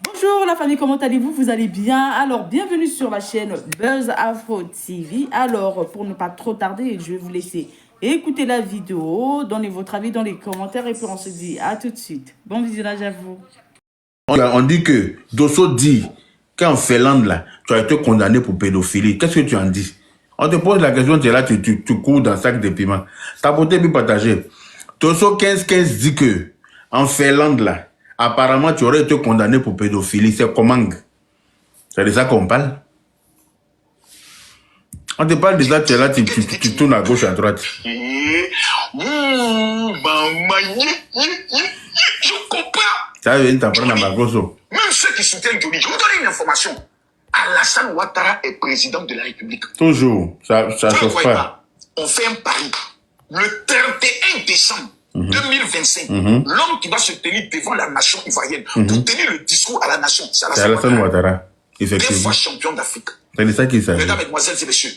Bonjour la famille, comment allez-vous? Vous allez bien? Alors, bienvenue sur la chaîne Buzz Afro TV. Alors, pour ne pas trop tarder, je vais vous laisser écouter la vidéo, donner votre avis dans les commentaires et puis on se dit à tout de suite. Bon visionnage à vous. On dit que Dosso dit qu'en Finlande, là, tu as été condamné pour pédophilie. Qu'est-ce que tu en dis? On te pose la question, tu es là, tu cours dans un sac de piment. Ta beauté bien partagée. Dosso 15-15 dit que en Finlande, là, apparemment, tu aurais été condamné pour pédophilie. C'est comment? C'est de ça qu'on parle? On te parle de ça, tu es là, tu tournes à gauche, à droite. Je comprends. Ça vient t'apprendre à Magrosso. Même ceux qui soutiennent Johnny, je vous donne une information. Alassane Ouattara est président de la République. Toujours. Ça chauffe pas. On fait un pari. Le 31 décembre 2025, l'homme qui va se tenir devant la nation ivoirienne pour tenir le discours à la nation, c'est Alassane Ouattara. Effectivement. 2 fois champion d'Afrique. C'est de ça qu'il s'agit. Mesdames, Mesdemoiselles et Messieurs,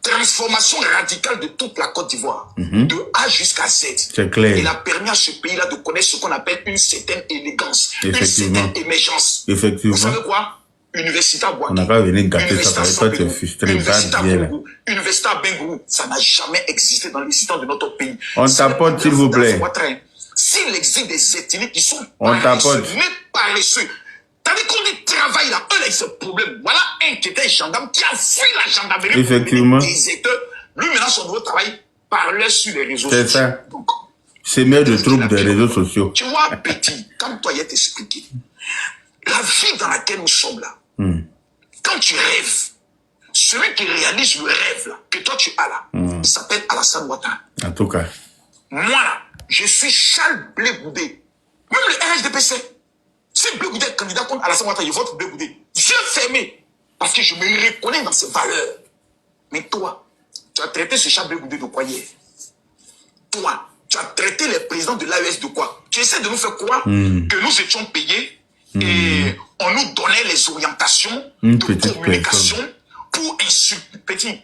transformation radicale de toute la Côte d'Ivoire, de A jusqu'à Z. C'est clair. Il a permis à ce pays-là de connaître ce qu'on appelle une certaine élégance, une Effectivement. certaine émergence. Effectivement. Vous savez quoi? Université à Boaké, On n'a pas venu gâter ça, parce que toi tu es frustré, Université à bien là. Bongo, Université à Bengourou, ça n'a jamais existé dans l'histoire de notre pays. On tapote, s'il vous plaît. S'il existe des ethnies qui sont On paresseux, tapote. mais paresseux, c'est-à-dire qu'on dit travail là, eux là, ils se problème. Voilà un qui était gendarme qui a fui la gendarmerie. Effectivement. Lui maintenant son nouveau travail parlait sur les réseaux sociaux. C'est ça. C'est maire de troubles des réseaux sociaux. Tu vois, petit, comme toi, il a t'expliqué. La vie dans laquelle nous sommes là, quand tu rêves, celui qui réalise le rêve là, que toi tu as là, il s'appelle Alassane Ouattara. En tout cas. Moi là, je suis Charles Blé Goudé. Même le RHDPC. Si Blé Goudé est candidat contre Alassane Ouattara, je vote Blé Goudé. Yeux fermés. Parce que je me reconnais dans ses valeurs. Mais toi, tu as traité ce Charles Blé Goudé de quoi hier? Toi, tu as traité les présidents de l'AES de quoi? Tu essaies de nous faire croire que nous étions payés et on nous donnait les orientations de communication pour insulter. Petit,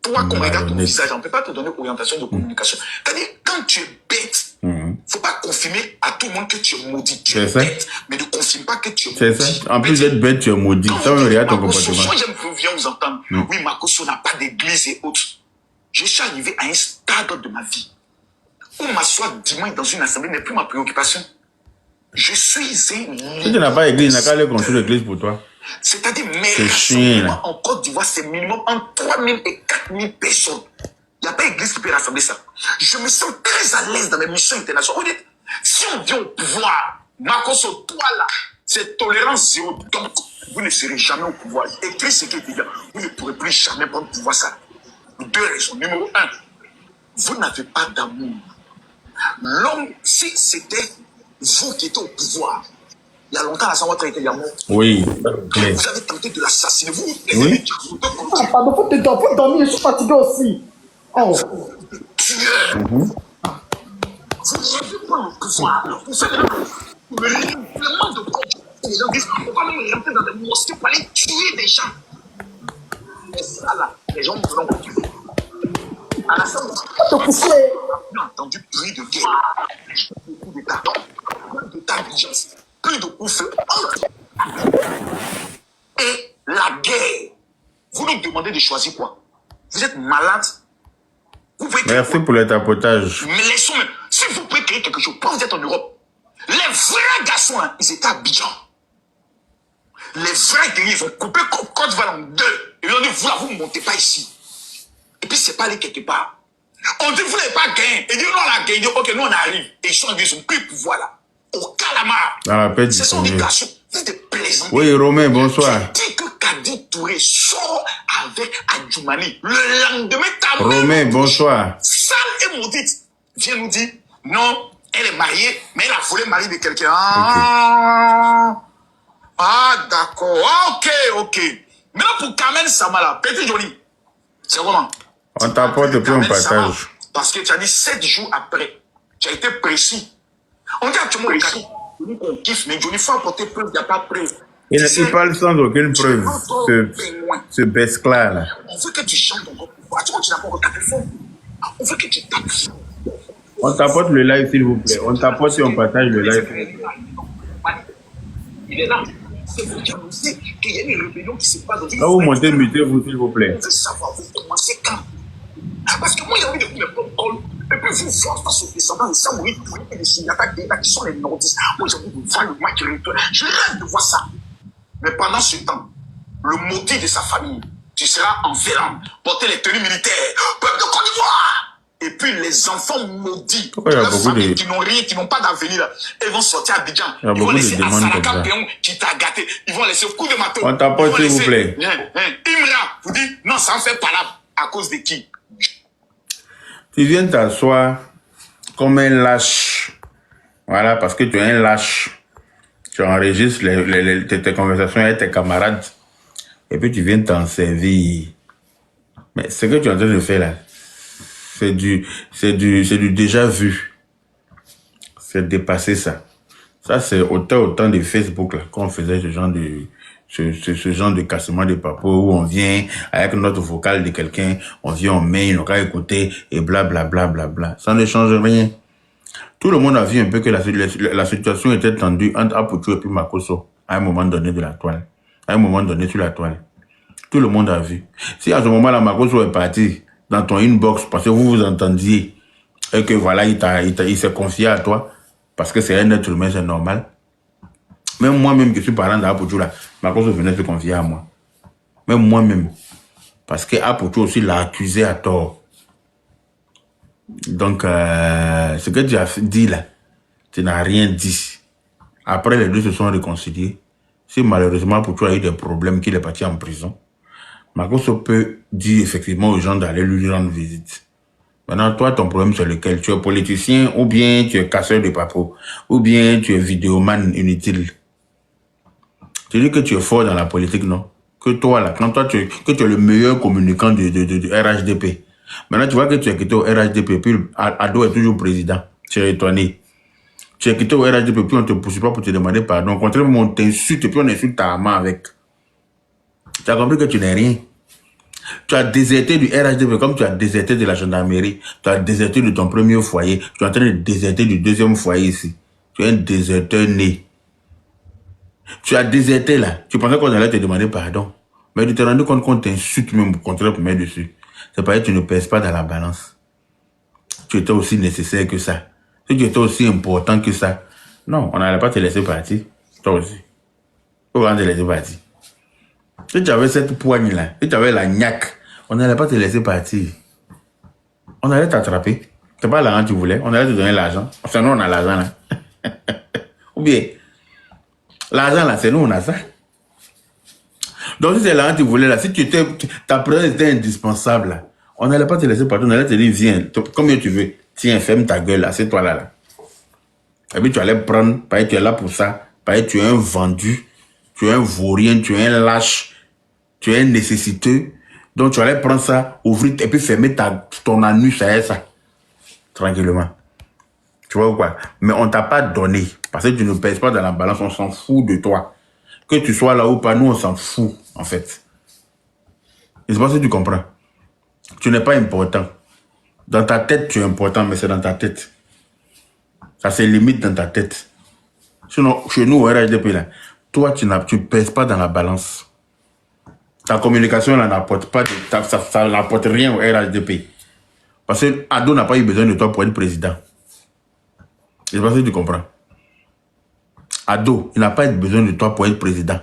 toi, qu'on regarde ton visage, on ne peut pas te donner orientation de communication. C'est-à-dire, quand tu es bête, il ne faut pas confirmer à tout le monde que tu es maudit. Tu es bête, mais ne confirme pas que tu es maudit. C'est ça. En plus d'être bête, tu es maudit. Ça, on regarde ton comportement. Moi, j'aime bien vous entendre. Oui, Makosso n'a pas d'église et autres. Je suis arrivé à un stade de ma vie où m'asseoir dimanche dans une assemblée n'est plus ma préoccupation. Je suis un... Si tu n'as pas d'église, il n'a qu'à aller construire l'église pour toi. C'est-à-dire, mes rassemblements en Côte d'Ivoire, c'est minimum entre 3 000 et 4 000 personnes. Il n'y a pas d'église qui peut rassembler ça. Je me sens très à l'aise dans mes missions internationales. Vous dites, si on vient au pouvoir, Makosso, toi là, c'est tolérance zéro. Donc, vous ne serez jamais au pouvoir. Écris ce qui est évident. Vous ne pourrez plus jamais prendre le pouvoir ça. 2 raisons. Numéro 1, vous n'avez pas d'amour. L'homme, si c'était vous qui étiez au pouvoir, il y a longtemps, Alassane Ouattara était mort. Oui. Vous avez tenté de l'assassiner. Vous, oui. Pardon, faut dormir, je suis fatigué aussi. Oh. Tueur. Vous n'avez pas le pouvoir. Vous faites le règlement de compte. Les gens disent, on va même rentrer dans les mosquées pour aller tuer des gens. Et ça là, les gens vous l'ont compris. Alassane Ouattara a entendu bruit de guerre. Beaucoup de cartons, de d'urgence, plus de coups et la guerre. Vous nous demandez de choisir quoi? Vous êtes malade? Vous pouvez merci pour le tapotage. Mais laissons même. Si vous pouvez créer quelque chose, quand vous êtes en Europe, les vrais garçons, hein, ils étaient à Abidjan. Les vrais guerriers, ils ont coupé Côte d'Ivoire en 2. Et ils ont dit, vous là, vous ne montez pas ici. Et puis, c'est pas aller quelque part. On dit, vous n'avez pas gagné. Et dit, non, on a gagné. Ok, nous, on arrive. Et ils sont pris le pouvoir là. Au Calamar. Dans la paix du Ce sont des garçons. Vous êtes plaisants. Oui, Romain, bonsoir. Tu dis que Kadi Touré sort avec Adjoumani. Le lendemain, ta Romain, bonsoir. Sale et maudite. Viens nous dire, non, elle est mariée, mais elle a volé le mari de quelqu'un. Ah, d'accord. Ah, ok. Maintenant, pour Kamel Samala, petit Johnny, c'est comment? On t'apporte depuis un partage. Parce que tu as dit 7 jours après. Tu as été précis. On dit actuellement le Kadi. On kiffe, mais Johnny, il faut apporter preuve, il n'y a pas de preuve. Il parle sans aucune preuve. Ce bescla là. On veut que tu chantes encore. Tu n'as pas encore tapé fort. On veut que tu tapes fort. On t'apporte le live, s'il vous plaît. On t'apporte et on partage le live. Il est là. C'est vous qui annoncez qu'il y a une rébellion qui se passe dans une... Quand vous montez, mutez-vous, s'il vous plaît. Je veux savoir, vous commencez quand? Parce que moi, j'ai envie de vous mettre en col. Et puis vous voir face aux descendants de Samouris, vous voyez les signataires qui sont les nordistes. Moi, j'ai envie de voir le match retour. Je rêve de voir ça. Mais pendant ce temps, le maudit de sa famille, tu seras en Vélande, porter les tenues militaires, peuple de Côte d'Ivoire. Et puis les enfants maudits, Pourquoi il y a leurs beaucoup familles de... qui n'ont rien, qui n'ont pas d'avenir, là, ils vont sortir à Abidjan. Il y a Ils vont beaucoup de laisser demandes comme Asaraka ça. Péon qui t'a gâté. Ils vont laisser coup de marteau. On t'apporte, s'il vous plaît. Imra vous dit, non, ça en fait pas là. À cause de qui? Tu viens t'asseoir comme un lâche. Voilà, parce que tu es un lâche. Tu enregistres tes conversations avec tes camarades. Et puis tu viens t'en servir. Mais ce que tu es en train de faire là, c'est du déjà vu. C'est dépasser ça. Ça, c'est au temps de Facebook là, qu'on faisait ce genre de cassement de papeaux où on vient avec notre vocal de quelqu'un, on vient, on met, on va écouter et blablabla. Bla, bla, bla. Ça ne change rien. Tout le monde a vu un peu que la situation était tendue entre Apucho et puis Makoso à un moment donné de la toile. À un moment donné sur la toile. Tout le monde a vu. Si à ce moment-là, Makoso est parti dans ton inbox parce que vous vous entendiez et que voilà, il s'est confié à toi parce que c'est un être humain, c'est normal. Même moi-même qui suis parent d'Apucho là, Makoso venait se confier à moi. Même moi-même. Parce que Apucho aussi l'a accusé à tort. Donc, ce que tu as dit là, tu n'as rien dit. Après, les deux se sont réconciliés. Si malheureusement Apucho a eu des problèmes, qu'il est parti en prison, Makoso peut dire effectivement aux gens d'aller lui rendre visite. Maintenant, toi, ton problème, c'est lequel? Tu es politicien, ou bien tu es casseur de papeaux, ou bien tu es vidéoman inutile. Tu dis que tu es fort dans la politique, non? Que toi, là, quand toi, que tu es le meilleur communicant du RHDP. Maintenant, tu vois que tu es quitté au RHDP, puis Ado est toujours président. Tu es étonné. Tu es quitté au RHDP, puis on ne te poursuit pas pour te demander pardon. Au contraire, on t'insulte, puis on insulte ta main avec. Tu as compris que tu n'es rien. Tu as déserté du RHDP comme tu as déserté de la gendarmerie. Tu as déserté de ton premier foyer. Tu es en train de déserter du deuxième foyer ici. Tu es un déserteur né. Tu as déserté là. Tu pensais qu'on allait te demander pardon. Mais tu t'es rendu compte qu'on t'insulte même au contraire pour mettre dessus. C'est parce que tu ne pèses pas dans la balance. Tu étais aussi nécessaire que ça. Si tu étais aussi important que ça. Non, on n'allait pas te laisser partir. Toi aussi. Pourquoi on te laisser partir? Si tu avais cette poigne-là, si tu avais la gnaque, on n'allait pas te laisser partir. On allait t'attraper. C'est pas l'argent que tu voulais. On allait te donner l'argent. Enfin, nous, on a l'argent là. Ou bien, l'argent là, c'est nous, on a ça. Donc, si c'est l'argent que tu voulais là, si ta présence était indispensable là, on n'allait pas te laisser partir. On allait te dire, viens, combien tu veux. Tiens, ferme ta gueule, assieds-toi là. Et puis, tu allais prendre, parce que tu es là pour ça. Parce que tu es un vendu. Tu es un vaurien, tu es un lâche. Tu es un nécessiteux. Donc, tu allais prendre ça, ouvrir et puis fermer ton anus à ça. Tranquillement. Tu vois ou quoi? Mais on t'a pas donné. Parce que tu ne pèses pas dans la balance. On s'en fout de toi. Que tu sois là ou pas, nous, on s'en fout, en fait. Et c'est pas si tu comprends. Tu n'es pas important. Dans ta tête, tu es important, mais c'est dans ta tête. Ça se limite dans ta tête. Sinon, chez nous, au RHDP, là, toi, tu ne pèses pas dans la balance. Ta communication là n'apporte pas, ça n'apporte rien au RHDP. Parce que Ado n'a pas eu besoin de toi pour être président. Je ne sais pas si tu comprends. Ado, il n'a pas eu besoin de toi pour être président.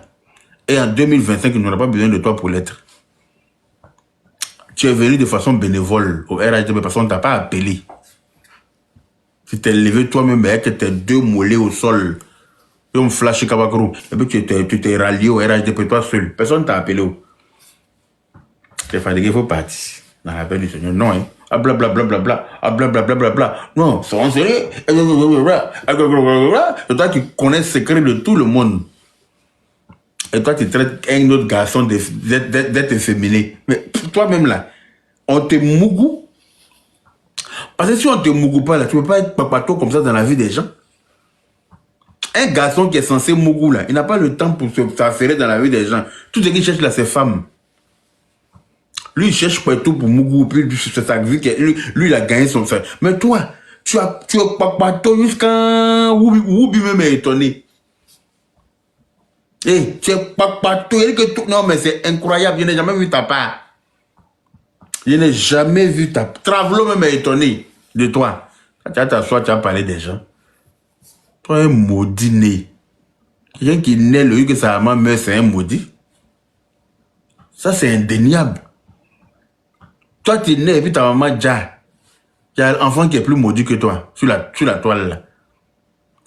Et en 2025, il n'aura pas besoin de toi pour l'être. Tu es venu de façon bénévole au RHDP parce qu'on ne t'a pas appelé. Tu t'es levé toi-même avec tes deux mollets au sol. Et on flash Kabakrou. Et puis tu t'es rallié au RHDP toi seul. Personne ne t'a appelé. Tu es fatigué, il faut partir. Dans la paix du Seigneur. Non, hein. Ah blablabla. Ah blablabla. Non, soyons sérieux. Et toi, tu connais le secret de tout le monde. Et toi, tu traites un autre garçon d'être efféminé. Mais toi-même là, on te mougou. Parce que si on te mougou pas là, tu ne peux pas être papato comme ça dans la vie des gens. Un garçon qui est censé mougou là, il n'a pas le temps pour s'affairer dans la vie des gens. Tout ce qu'il cherche là, c'est femme. Lui, il cherche pas tout pour mougou. Puis c'est sa vie. Lui, il a gagné son salaire. Mais toi, tu as papato jusqu'à Woubi même est étonné. Tu es papato, non mais c'est incroyable, je n'ai jamais vu ta part. Je n'ai jamais vu ta part. Travelo même est étonné de toi. Tu as t'asseoir, tu as parlé des gens. Toi, un maudit né. Quelqu'un qui naît, le que sa maman meurt, c'est un maudit. Ça, c'est indéniable. Toi, tu es né et puis ta maman déjà. Il y a un enfant qui est plus maudit que toi, sur la toile là.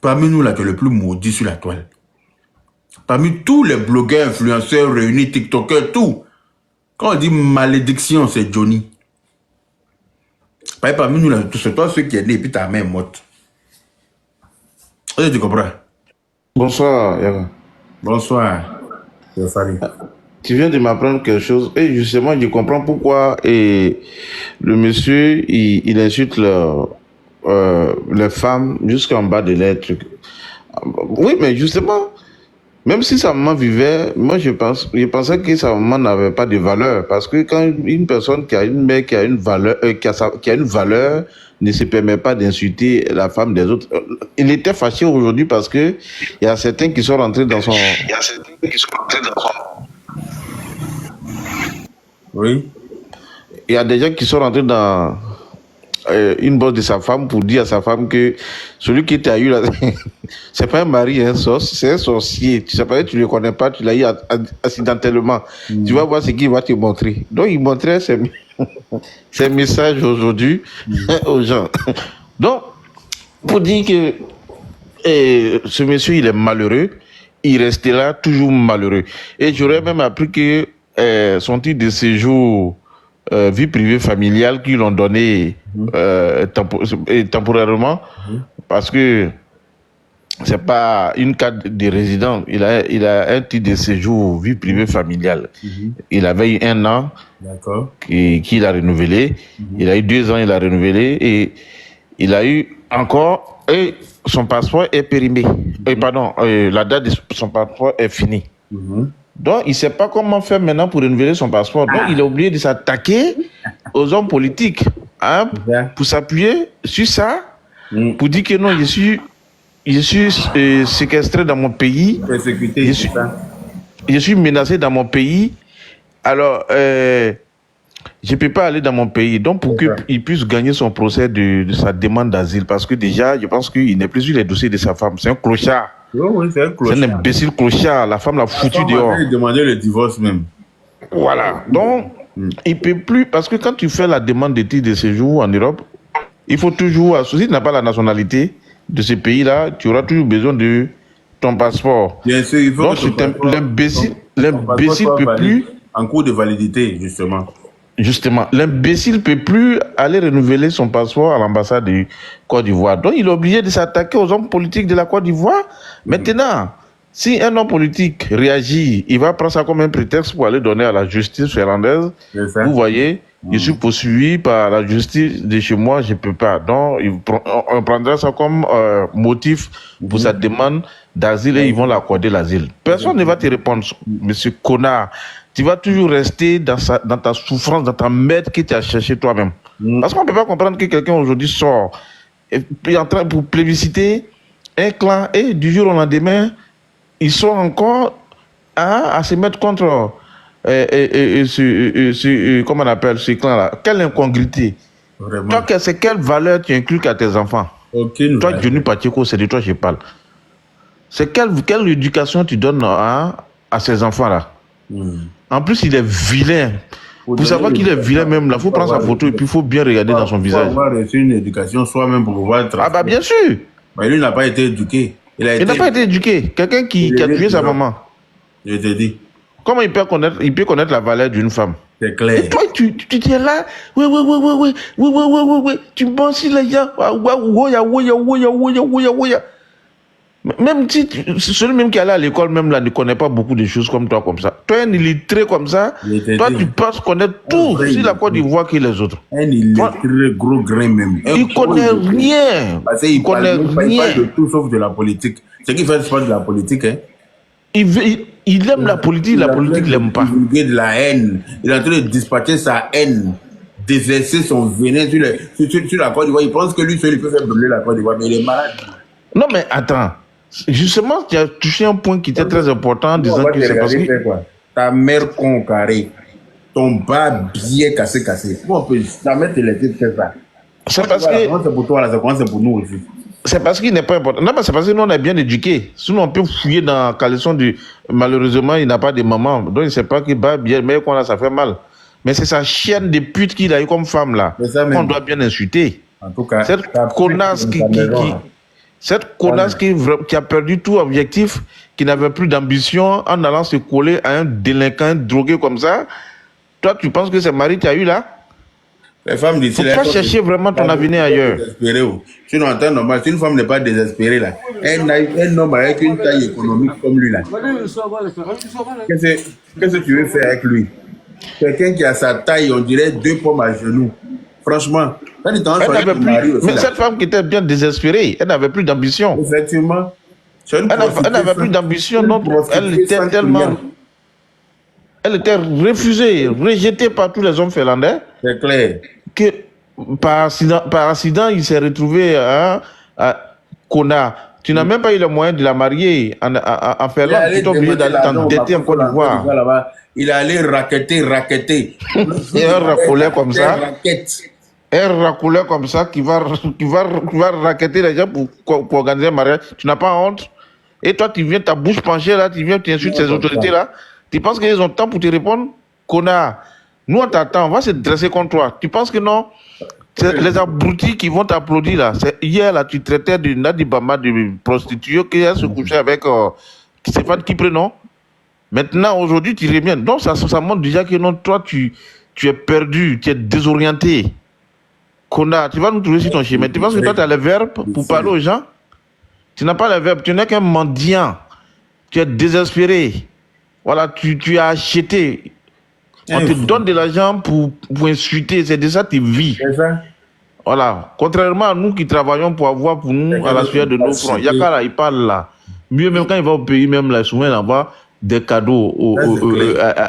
Parmi nous là, qui est le plus maudit sur la toile. Parmi tous les blogueurs, influenceurs, réunis, TikTokers, tout. Quand on dit malédiction, c'est Johnny. Parmi nous là, c'est toi ceux qui est né et puis ta mère est morte. Est-ce que tu comprends? Bonsoir, Yava. Bonsoir. Tu viens de m'apprendre quelque chose et justement je comprends pourquoi le monsieur il insulte les femmes jusqu'en bas de leurs trucs. Oui, mais justement, même si sa maman vivait, moi je pensais que sa maman n'avait pas de valeur parce que quand une personne qui a une mère qui a une valeur, qui a une valeur ne se permet pas d'insulter la femme des autres. Il était fâché aujourd'hui parce que il y a certains qui sont rentrés dans son. Oui. Il y a des gens qui sont rentrés dans une bosse de sa femme pour dire à sa femme que celui qui t'a eu là, c'est pas un mari, hein, c'est un sorcier. Tu sais pas, tu ne le connais pas, tu l'as eu accidentellement. Tu vas voir ce qu'il va te montrer. Donc il montrait ces messages aujourd'hui aux gens. Donc, pour dire que ce monsieur, il est malheureux, il restera toujours malheureux. Et j'aurais même appris que son titre de séjour vie privée familiale qu'ils l'ont donné temporairement parce que c'est pas une carte de résident, il a un titre de séjour vie privée familiale. Il avait eu 1 an qu'il a renouvelé, il a eu 2 ans, il a renouvelé et il a eu encore et son passeport est périmé. La date de son passeport est finie. Donc, il ne sait pas comment faire maintenant pour renouveler son passeport. Donc, il a oublié de s'attaquer aux hommes politiques pour s'appuyer sur ça, pour dire que non, je suis séquestré dans mon pays, je suis menacé dans mon pays, alors je ne peux pas aller dans mon pays. Donc, pour qu'il puisse gagner son procès de sa demande d'asile, parce que déjà, je pense qu'il n'est plus sur les dossiers de sa femme. C'est un clochard. Oui, c'est un clochard. C'est un imbécile clochard. La femme l'a foutu dehors. Il a demandé le divorce même. Voilà. Donc, il ne peut plus. Parce que quand tu fais la demande de titre de séjour en Europe, il faut toujours. Si tu n'as pas la nationalité de ce pays-là, tu auras toujours besoin de ton passeport. Bien sûr, il faut. Donc, l'imbécile ne peut plus. En cours de validité, justement. Justement, l'imbécile ne peut plus aller renouveler son passeport à l'ambassade de Côte d'Ivoire. Donc, il est obligé de s'attaquer aux hommes politiques de la Côte d'Ivoire. Maintenant, si un homme politique réagit, il va prendre ça comme un prétexte pour aller donner à la justice finlandaise. Vous voyez, je suis poursuivi par la justice de chez moi, je ne peux pas. Donc, on prendra ça comme motif pour sa demande d'asile et ils vont l'accorder l'asile. Personne ne va te répondre, monsieur connard. Tu vas toujours rester dans ta souffrance, dans ta merde que tu as cherché toi-même. Parce qu'on ne peut pas comprendre que quelqu'un aujourd'hui sort et est en train pour plébisciter un clan et du jour au lendemain, ils sont encore à se mettre contre comment on appelle ce clan-là. Quelle incongruité. Vraiment. Toi, c'est quelle valeur tu inclus à tes enfants? Toi, Johnny Pacheco, c'est de toi que je parle. C'est quelle éducation tu donnes à ces enfants-là? En plus, il est vilain. Pour savoir qu'il est vilain même, là, il faut prendre sa photo et puis il faut bien regarder dans son visage. Il faut avoir reçu une éducation soi-même pour pouvoir travailler. Ah bah bien sûr. Mais lui n'a pas été éduqué. Il n'a pas été éduqué. Quelqu'un qui a tué sa maman. Je te dis. Comment il peut connaître la valeur d'une femme? C'est clair. Et toi, tu es là. Oui. Tu penses si les gens. Même si celui même qui est allé à l'école même là ne connaît pas beaucoup de choses comme toi comme ça. Toi un illettré comme ça, toi tu penses connaître tout sur la Côte d'Ivoire que les autres. Un illettré gros grain même. Il connaît rien. Il connaît rien. Il parle de tout sauf de la politique. Ce qui fait c'est pas de la politique hein. Il aime la politique l'aime pas. Il veut de la haine. Il est en train de dispatcher sa haine déverser son venin sur la Côte d'Ivoire. Il pense que lui seul, il peut faire brûler la Côte d'Ivoire, mais il est malade. Non, mais attends. Justement, tu as touché un point qui était très important en On disant va que te c'est parce regarder que... faire quoi? Ta mère con carré, ton bas bien cassé. Comment on peut jamais te laisser faire ça? C'est parce que... Comment c'est pour toi, là, comment c'est pour nous aussi? C'est parce qu'il n'est pas important. Non, mais c'est parce que nous, on est bien éduqués. Sinon, on peut fouiller dans la caleçon du... Malheureusement, il n'a pas de maman. Donc, il ne sait pas qu'il va bien, mais qu'on a, ça fait mal. Mais c'est sa chienne de pute qu'il a eu comme femme, là, qu'on doit bien insulter. En tout cas, cette connasse qui a perdu tout objectif, qui n'avait plus d'ambition en allant se coller à un délinquant, un drogué comme ça. Toi, tu penses que c'est Marie qui a eu là? Les femmes d'ici, il ne faut pas chercher vraiment ton avenir ailleurs. Sinon, en temps normal, si une femme n'est pas désespérée, là, un homme avec une taille économique comme lui, là, qu'est-ce que tu veux faire avec lui? Quelqu'un qui a sa taille, on dirait 2 pommes à genoux. Franchement, mais cette femme qui était bien désespérée, elle n'avait plus d'ambition. Effectivement. Elle n'avait plus d'ambition, donc elle était tellement... Elle était refusée, rejetée par tous les hommes finlandais. C'est clair. Que par accident, il s'est retrouvé à Kona. Tu n'as même pas eu le moyen de la marier en Finlande. Tu es obligé d'aller t'endetter en Côte d'Ivoire. Il est allé raqueter. Et un racolait comme ça. Un racolait comme ça qui va raqueter les gens pour organiser un mariage. Tu n'as pas honte? Et toi, tu viens, ta bouche penchée là, tu viens, tu insultes ces autorités là. Tu penses qu'ils ont le temps pour te répondre? Connard. Nous, on t'attend, on va se dresser contre toi. Tu penses que non? C'est les abrutis qui vont t'applaudir là. Hier, là, tu traitais de Nadi Bama de prostituée qui a se couché avec Stéphane Kipré, non? Maintenant, aujourd'hui, tu reviens. Donc, ça montre déjà que non, toi, tu es perdu, tu es désorienté. Connard, tu vas nous trouver sur ton chemin. Tu penses que toi, tu as le verbe pour parler aux gens? Tu n'as pas le verbe, tu n'es qu'un mendiant. Tu es désespéré. Voilà, tu as acheté. On te donne de l'argent pour insulter. C'est de ça tu vis. C'est ça. Voilà. Contrairement à nous qui travaillons pour avoir pour nous à la sueur de nos fronts. Yakara, il parle là. Mieux même quand il va au pays, même là, souvent il envoie des cadeaux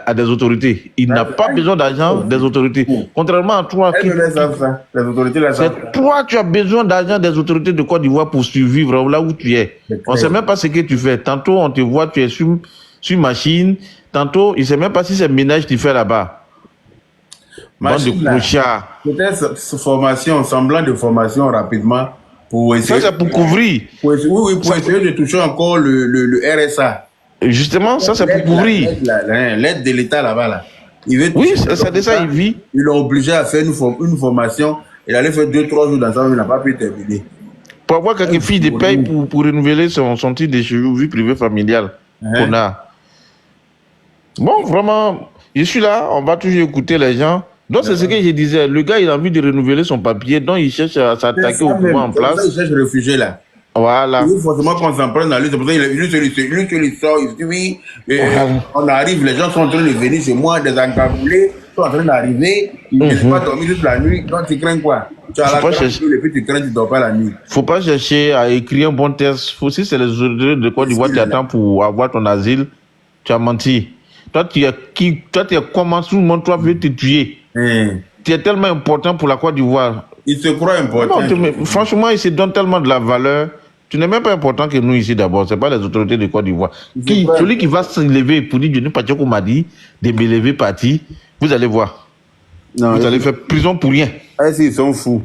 à des autorités. Il n'a pas besoin d'argent des autorités. Contrairement à toi, c'est toi qui as besoin d'argent des autorités de Côte d'Ivoire pour survivre là où tu es. On ne sait même pas ce que tu fais. Tantôt, on te voit, tu es sur machine. Tantôt, il ne sait même pas si c'est ménage que tu fais là-bas. Peut-être formation, semblant de formation rapidement. Pour essayer, ça, c'est pour couvrir. Pour essayer de toucher encore le RSA. Justement, ça, c'est pour couvrir. L'aide de l'État là-bas. Là. Oui, c'est de ça, il vit. Ils l'ont obligé à faire une formation. Il allait faire 2-3 jours dans ça, mais il n'a pas pu terminer. Pour avoir quelques filles de paye pour renouveler son titre de séjour vie privée familiale. Qu'on a. Bon, vraiment, je suis là, on va toujours écouter les gens. Donc, c'est ce que je disais. Le gars, il a envie de renouveler son papier, donc il cherche à s'attaquer au pouvoir en place. Il cherche réfugié là. Voilà. Il faut forcément qu'on s'en prenne dans lui. C'est pour ça qu'il sort, il dit oui, on arrive, les gens sont en train de venir chez moi, des encagoulés sont en train d'arriver, ils ne viennent pas dormir toute la nuit. Donc, tu crains quoi? Tu as la chercher... et puis tu crains, tu ne dors pas la nuit. Faut pas chercher à écrire un bon test. Si c'est les autorités de Côte d'Ivoire qui attendent pour avoir ton asile, tu as menti. Toi, tu es qui? Toi, tu es comment? Tout le monde, toi, veut te tuer. Tu es tellement important pour la Côte d'Ivoire. Il se croit important. Non, franchement, il se donne tellement de la valeur. Tu n'es même pas important que nous ici d'abord. Ce n'est pas les autorités de Côte d'Ivoire. Celui qui va se lever pour dire, je n'ai pas dit qu'on m'a dit de me lever parti, vous allez voir. Non, vous allez faire prison pour rien. Ah, ils sont fous.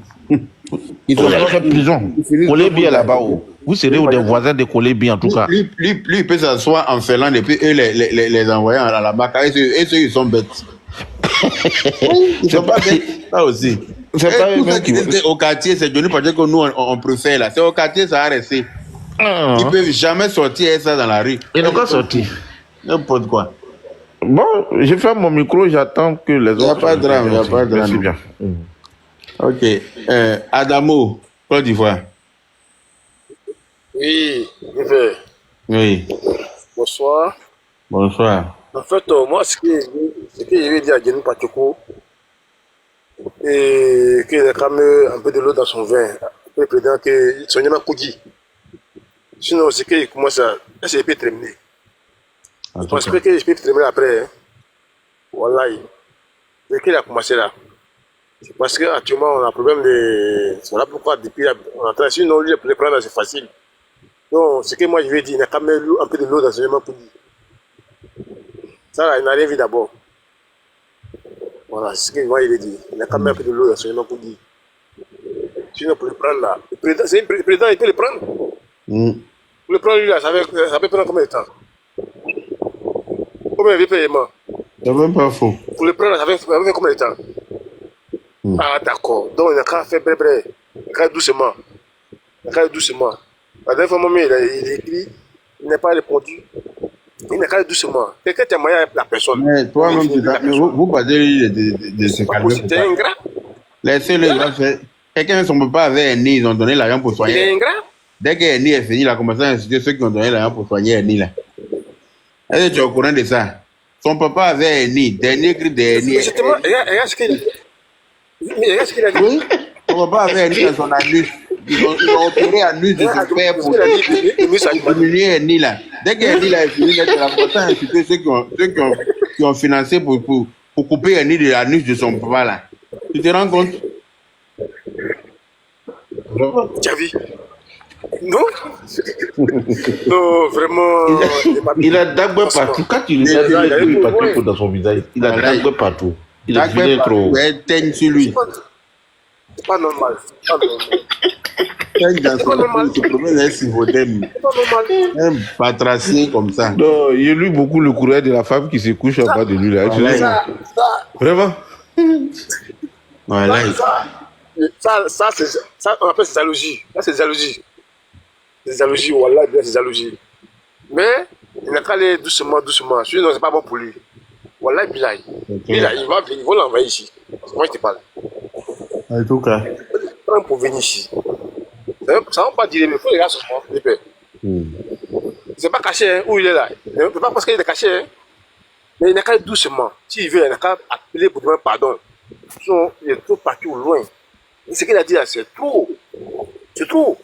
Ils allez faire prison. Collez bien là-bas. Vous serez des voisins de Collez bien en tout cas. Lui, il peut s'asseoir en Finlande et puis eux les envoyer à la Maca. Et ceux, ils sont bêtes. Ils sont pas bêtes. Ça aussi. C'est pas tout ça qui était au quartier, c'est devenu parce que nous on préfère là. C'est au quartier, ça a resté. Ils ne peuvent jamais sortir ça dans la rue. Ils n'ont pas sorti. N'importe quoi. Bon, je fais mon micro, j'attends que les autres. Il n'y a pas de drame, il n'y a pas de drame. Merci bien. Ok. Adamo, Côte d'Ivoire. Oui, River. Oui. Bonsoir. Bonsoir. En fait, moi, ce que je vais dire à Denis Pachoko, et qu'il a quand même un peu de l'eau dans son vin, le président que son nom a Koudi. Sinon, c'est qu'il commence à. C'est peut terminer. Je pense que je peux terminer après. Hein. Voilà. C'est qu'il a commencé là. C'est parce qu'actuellement, on a un problème de... Voilà pourquoi depuis... On est en train... Sinon, lui, les prendre, c'est facile. Donc, ce que moi, je vais dire, il n'a qu'à mettre un peu de l'eau dans ce pour dire. Ça, là, il n'a rien vu d'abord. Voilà, c'est ce que moi, il a dit. Il n'a qu'à mettre un peu de l'eau dans ce pour dire. Sinon, pour le prendre, là... Le président, il peut le prendre. Pour le prendre, lui, là, ça peut prendre combien de temps? Combien de paiement? C'est même pas faux. Pour le prendre, ça va faire combien de temps? Ah, d'accord. Donc, il n'a qu'à faire bré. Il n'a qu'à faire doucement. Il n'a qu'à faire doucement. La dernière fois, il a écrit, il n'a pas répondu. Il n'a qu'à faire doucement. Quelqu'un t'a moyen la personne. Mais toi-même, vous parlez de se calmer. C'est ingrat. Laissez-le faire. Quelqu'un ne sont pas avec un nid, ils ont donné l'argent pour soigner. Il est ingrat. Dès qu'un nid est fini, il a commencé à inciter ceux qui ont donné l'argent pour soigner un nid là. Est-ce que tu es au courant de ça? Son papa avait un nid, dernier cri de nid. Justement, regarde ce qu'il a dit. Mais regarde ce qu'il a dit. Oui, son papa avait un nid dans son anus. Ils ont opéré anus de son père pour diminuer un nid là. Dès qu'un nid là est fini, il a commencé à inciter ceux qui ont financé pour couper un nid de l'anus de son papa là. Tu te rends compte? Tu as vu? Non? Non, vraiment. Il a dagbé partout. Quand il regarde, il a partout dans son visage. Il a dagbé partout. Il a dagbé trop. Il teigne sur lui. C'est pas normal. C'est pas normal. Teigne dans son visage. Il se promène un civodème. C'est pas normal. Un patracien comme ça. Non, il lu beaucoup le courrier de la femme qui se couche en bas de lui là. Vraiment? Voilà. Ça, on appelle ça jalousie. Ça, c'est jalousie. C'est jalousie, voilà, c'est jalousie. Mais il n'a qu'à aller doucement, doucement. Sinon, c'est pas bon pour lui. Voilà, il va l'envoyer ici. Moi, je te parle. En tout cas. Pour venir ici. Ça ne va pas dire, mais il faut les gars sur moi. C'est pas caché hein, où il est là. C'est pas parce qu'il est caché. Hein. Mais il n'a qu'à aller doucement. S'il veut, il n'a qu'à appeler pour demander pardon. Sinon, il est trop parti au loin. Et ce qu'il a dit là, c'est trop. C'est trop.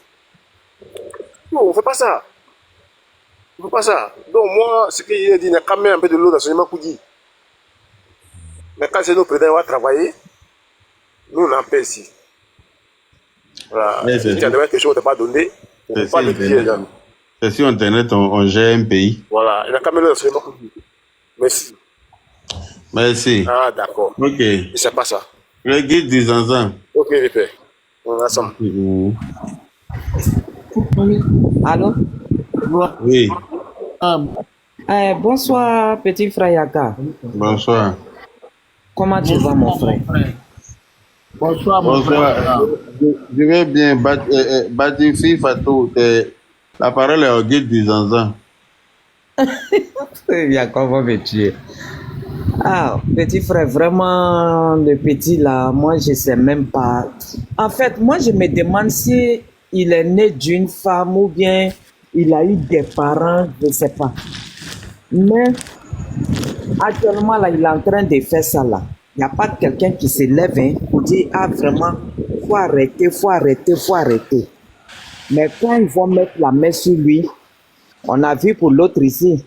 Non, on ne fait pas ça. On ne fait pas ça. Donc, moi, ce qu'il a dit, il n'y a qu'à mettre un peu de l'eau dans son Koudi. Mais quand c'est nos présidents, on va travailler. Nous, on en paie ici. Voilà. Si tu as demandé quelque chose, on ne t'a pas donné. On ne peut pas le dire, les amis. C'est sur Internet, on gère un pays. Voilà. Il n'y a qu'à mettre l'eau dans son Koudi. Merci. Merci. Ah, d'accord. Ok. Et c'est pas ça. Le guide des enfants. Ok, Vipé. On est ensemble. Allô? Oui. Bonsoir, petit frère Yaka. Bonsoir. Comment tu vas, mon frère? Bonsoir, mon frère. Je vais bien. Batifi Fatou, la parole est au guide des enfants. Yaka va me tuer. Ah, petit frère, vraiment, le petit là, moi je sais même pas. En fait, moi je me demande si il est né d'une femme ou bien il a eu des parents, je ne sais pas. Mais actuellement là, il est en train de faire ça là. Il n'y a pas quelqu'un qui se lève hein, pour dire ah vraiment, faut arrêter, faut arrêter, faut arrêter. Mais quand ils vont mettre la main sur lui, on a vu pour l'autre ici.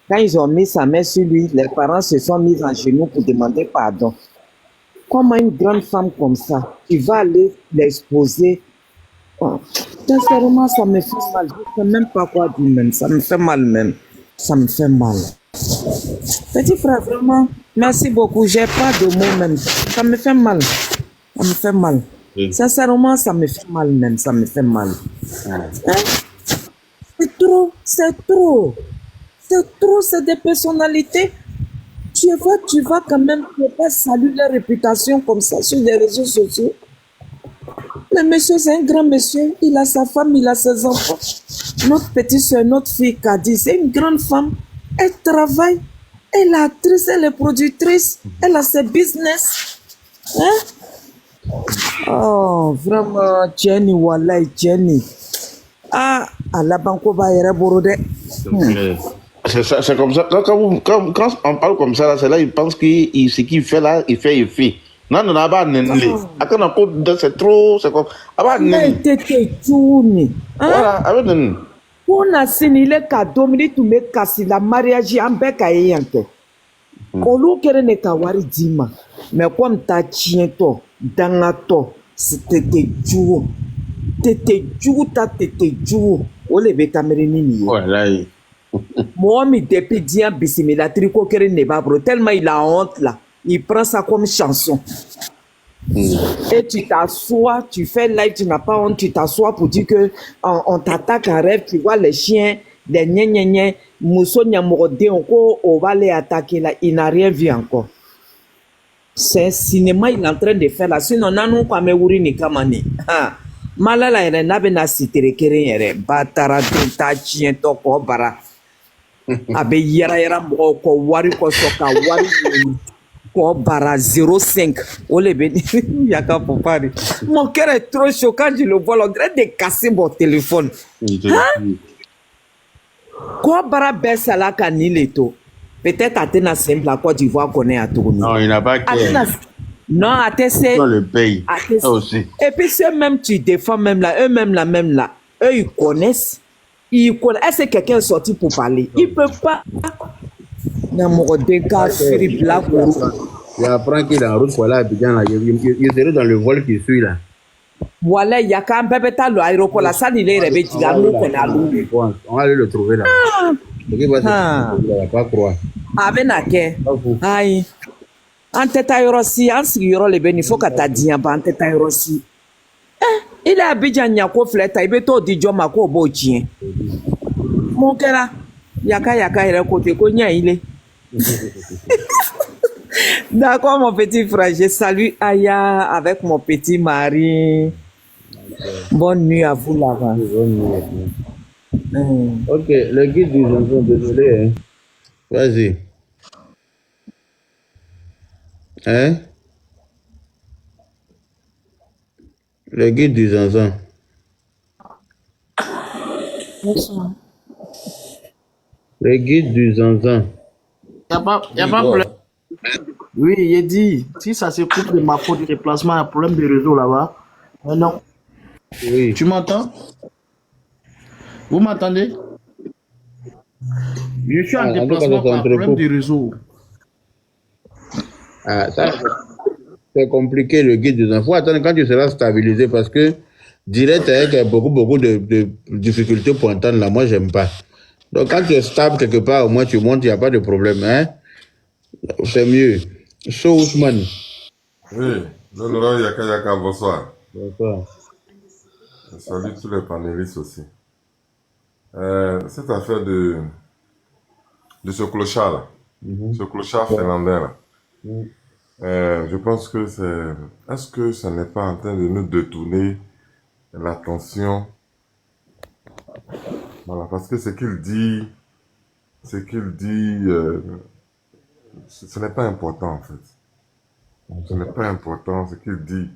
Quand ils ont mis sa main sur lui, les parents se sont mis en genoux pour demander pardon. Comment une grande femme comme ça, tu vas aller l'exposer? Oh, sincèrement, ça me fait mal. Je ne sais même pas quoi dire même. Ça me fait mal même. Ça me fait mal. Petit frère, vraiment, merci beaucoup. J'ai pas de mots même. Ça me fait mal. Ça me fait mal. Oui. Sincèrement, ça me fait mal même. Ça me fait mal. Hein? C'est trop. C'est trop. C'est trop, c'est des personnalités. Tu vas quand même pas saluer leur réputation comme ça sur les réseaux sociaux. Le monsieur, c'est un grand monsieur. Il a sa femme, il a ses enfants. Notre petite soeur, notre fille Kadi, c'est une grande femme. Elle travaille. Elle est actrice, elle est productrice. Elle a ses business. Hein? Oh, vraiment, Jenny, Wallah, Jenny. Ah, à la banque, on va y aller. C'est comme ça. Quand on parle comme ça, c'est là, il pense que ce qu'il fait là, il fait. Non, non, c'est trop. C'est comme. Voilà, on a signé le cadeau, tu casser la mariage en bec à Yanke. Olu kere ne kawari dima, mais comme ta chien to, dangato tete jugu tete jugu o le be kamerini ni ye Voilà. mɔgɔ min depuis diɲɛ bisimila tricot kelen de b'a bolo tellement il a honte là il prend ça comme chanson et tu t'assois, tu fais live, tu n'as pas honte, tu t'assois pour dire que on t'attaque en rêve, tu vois les chiens, les gna Mousso Nyamorode, on va les attaquer là, il n'a rien vu encore. C'est un cinéma, il est en train de faire là, sinon non pas me wuri ni kamani. Malala yɛrɛ n'a bɛna sitere keren yɛrɛ batara tun t'a tiɲɛtɔ kɔ bara a bɛ yɛrɛyɛrɛ mɔgɔw kɔ wari kɔsɔ ka wari ɲini kɔ bara 0,5 o le bɛ yaka papa de mon cœur est trop chaud quand je le vois on dirait de casser mon téléphone kɔ bara bɛɛ sala ka nin le to peut-être a tɛna sen bila Côte d'Ivoire kɔnɛ yan tuguni Non, il n'a pas qu'à. non, à TC. Dans le pays. Ça aussi. Et puis ceux-mêmes, tu défends même là, eux-mêmes là, eux, ils connaissent. Est-ce que quelqu'un est sorti pour parler? Il ne peut pas. Tu apprends qu'il est en route pour aller à Abidjan là. Il serait dans le vol qui suit là. Voilà, il y a quand même pas l'aéroport là, ça il est réveillé. On va aller le trouver là. Il va pas croire. Ah ben ok. Aïe. An tɛ taa yɔrɔ si an sigiyɔrɔ le bɛ nin fo ka taa diɲɛ ban an tɛ taa yɔrɔ si il est Abidjan ɲako filɛ ta i bɛ t'o di jɔ ma k'o b'o tiɲɛ mun kɛra yaka yɛrɛ ko ten ko ɲɛ ile d'accord mon petit frère je salue Aya avec mon petit mari bonne nuit à vous là-bas. Ok, le guide du enfant, désolé hein. Vas-y. Hein? Le guide du Zanzan. Bonsoir. Le guide du Zanzan. Y a pas problème. Oui, il dit, si ça se coupe de ma faute de déplacement, il y a un problème de réseau là-bas. Mais non. Oui. Tu m'entends? Vous m'entendez? Je suis en déplacement par problème de réseau. Ah, ça, c'est compliqué le guide des enfants. Attends, quand tu seras stabilisé, parce que direct avec beaucoup de difficultés pour entendre là, moi, j'aime pas. Donc, quand tu es stable quelque part, au moins tu montes, il n'y a pas de problème. Hein? C'est mieux. So, Ousmane. Oui, l'honorable Yaka, bonsoir. Bonsoir. Je salue tous les panélistes aussi. Cette affaire de ce clochard là, ce clochard finlandais là, je pense que c'est... Est-ce que ça n'est pas en train de nous détourner l'attention? Voilà, parce que ce qu'il dit, ce n'est pas important en fait. Ce n'est pas important, ce qu'il dit,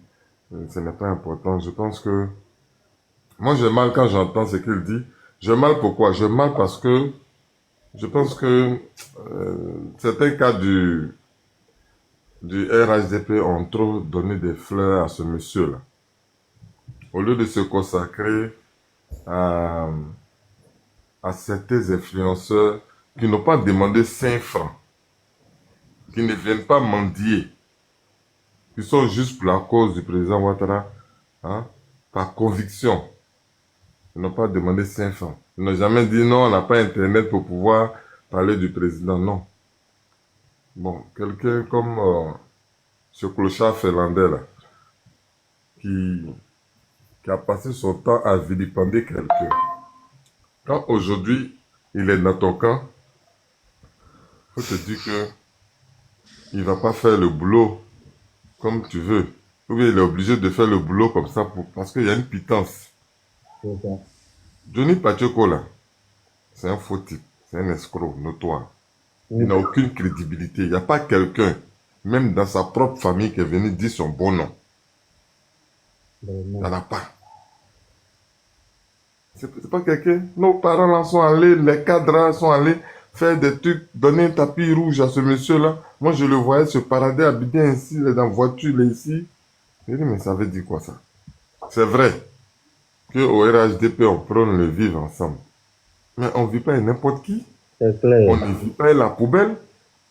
ce n'est pas important. Je pense que... Moi j'ai mal quand j'entends ce qu'il dit. J'ai mal pourquoi? J'ai mal parce que je pense que certains cas du RHDP ont trop donné des fleurs à ce monsieur-là. Au lieu de se consacrer à certains influenceurs qui n'ont pas demandé 5 francs, qui ne viennent pas mendier, qui sont juste pour la cause du président Ouattara, hein, par conviction. Ils n'ont pas demandé 5 francs. Ils n'ont jamais dit non, on n'a pas Internet pour pouvoir parler du président, non. Bon, quelqu'un comme ce clochard finlandais là, qui a passé son temps à vilipender quelqu'un. Quand aujourd'hui, il est dans ton camp, il faut te dire que il ne va pas faire le boulot comme tu veux. Ou bien il est obligé de faire le boulot comme ça parce qu'il y a une pitance. Johnny Pacheco là, c'est un faux type, c'est un escroc notoire. Il n'a aucune crédibilité. Il n'y a pas quelqu'un, même dans sa propre famille, qui est venu dire son bon nom. Il n'y en a pas. C'est pas quelqu'un. Nos parents là sont allés, les cadres sont allés faire des trucs, donner un tapis rouge à ce monsieur-là. Moi, je le voyais se parader habillé ainsi, il est dans la voiture, là, ici. Je dis, mais ça veut dire quoi ça? C'est vrai qu'au RHDP, on prône le vivre ensemble. Mais on ne vit pas avec n'importe qui. C'est clair. On ne vit pas avec la poubelle.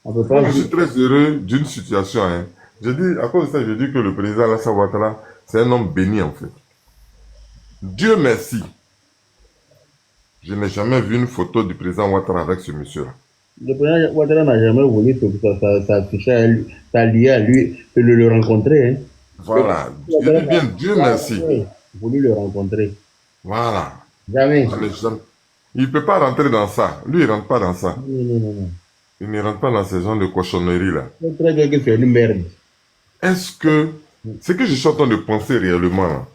Moi, je suis très heureux d'une situation. Hein. Je dis, à cause de ça, je dis que le président Alassane Ouattara, c'est un homme béni en fait. Dieu merci. Je n'ai jamais vu une photo du président Ouattara avec ce monsieur-là. Le président Ouattara n'a jamais voulu s'allier à lui et le rencontrer. Hein. Voilà. Je dis bien Dieu merci. Voulu le rencontrer. Voilà. Jamais. Il ne peut pas rentrer dans ça. Lui, il ne rentre pas dans ça. Non. Il ne rentre pas dans ces genres de cochonneries-là. C'est très bien que c'est une merde. Est-ce que ce que je suis en train de penser réellement,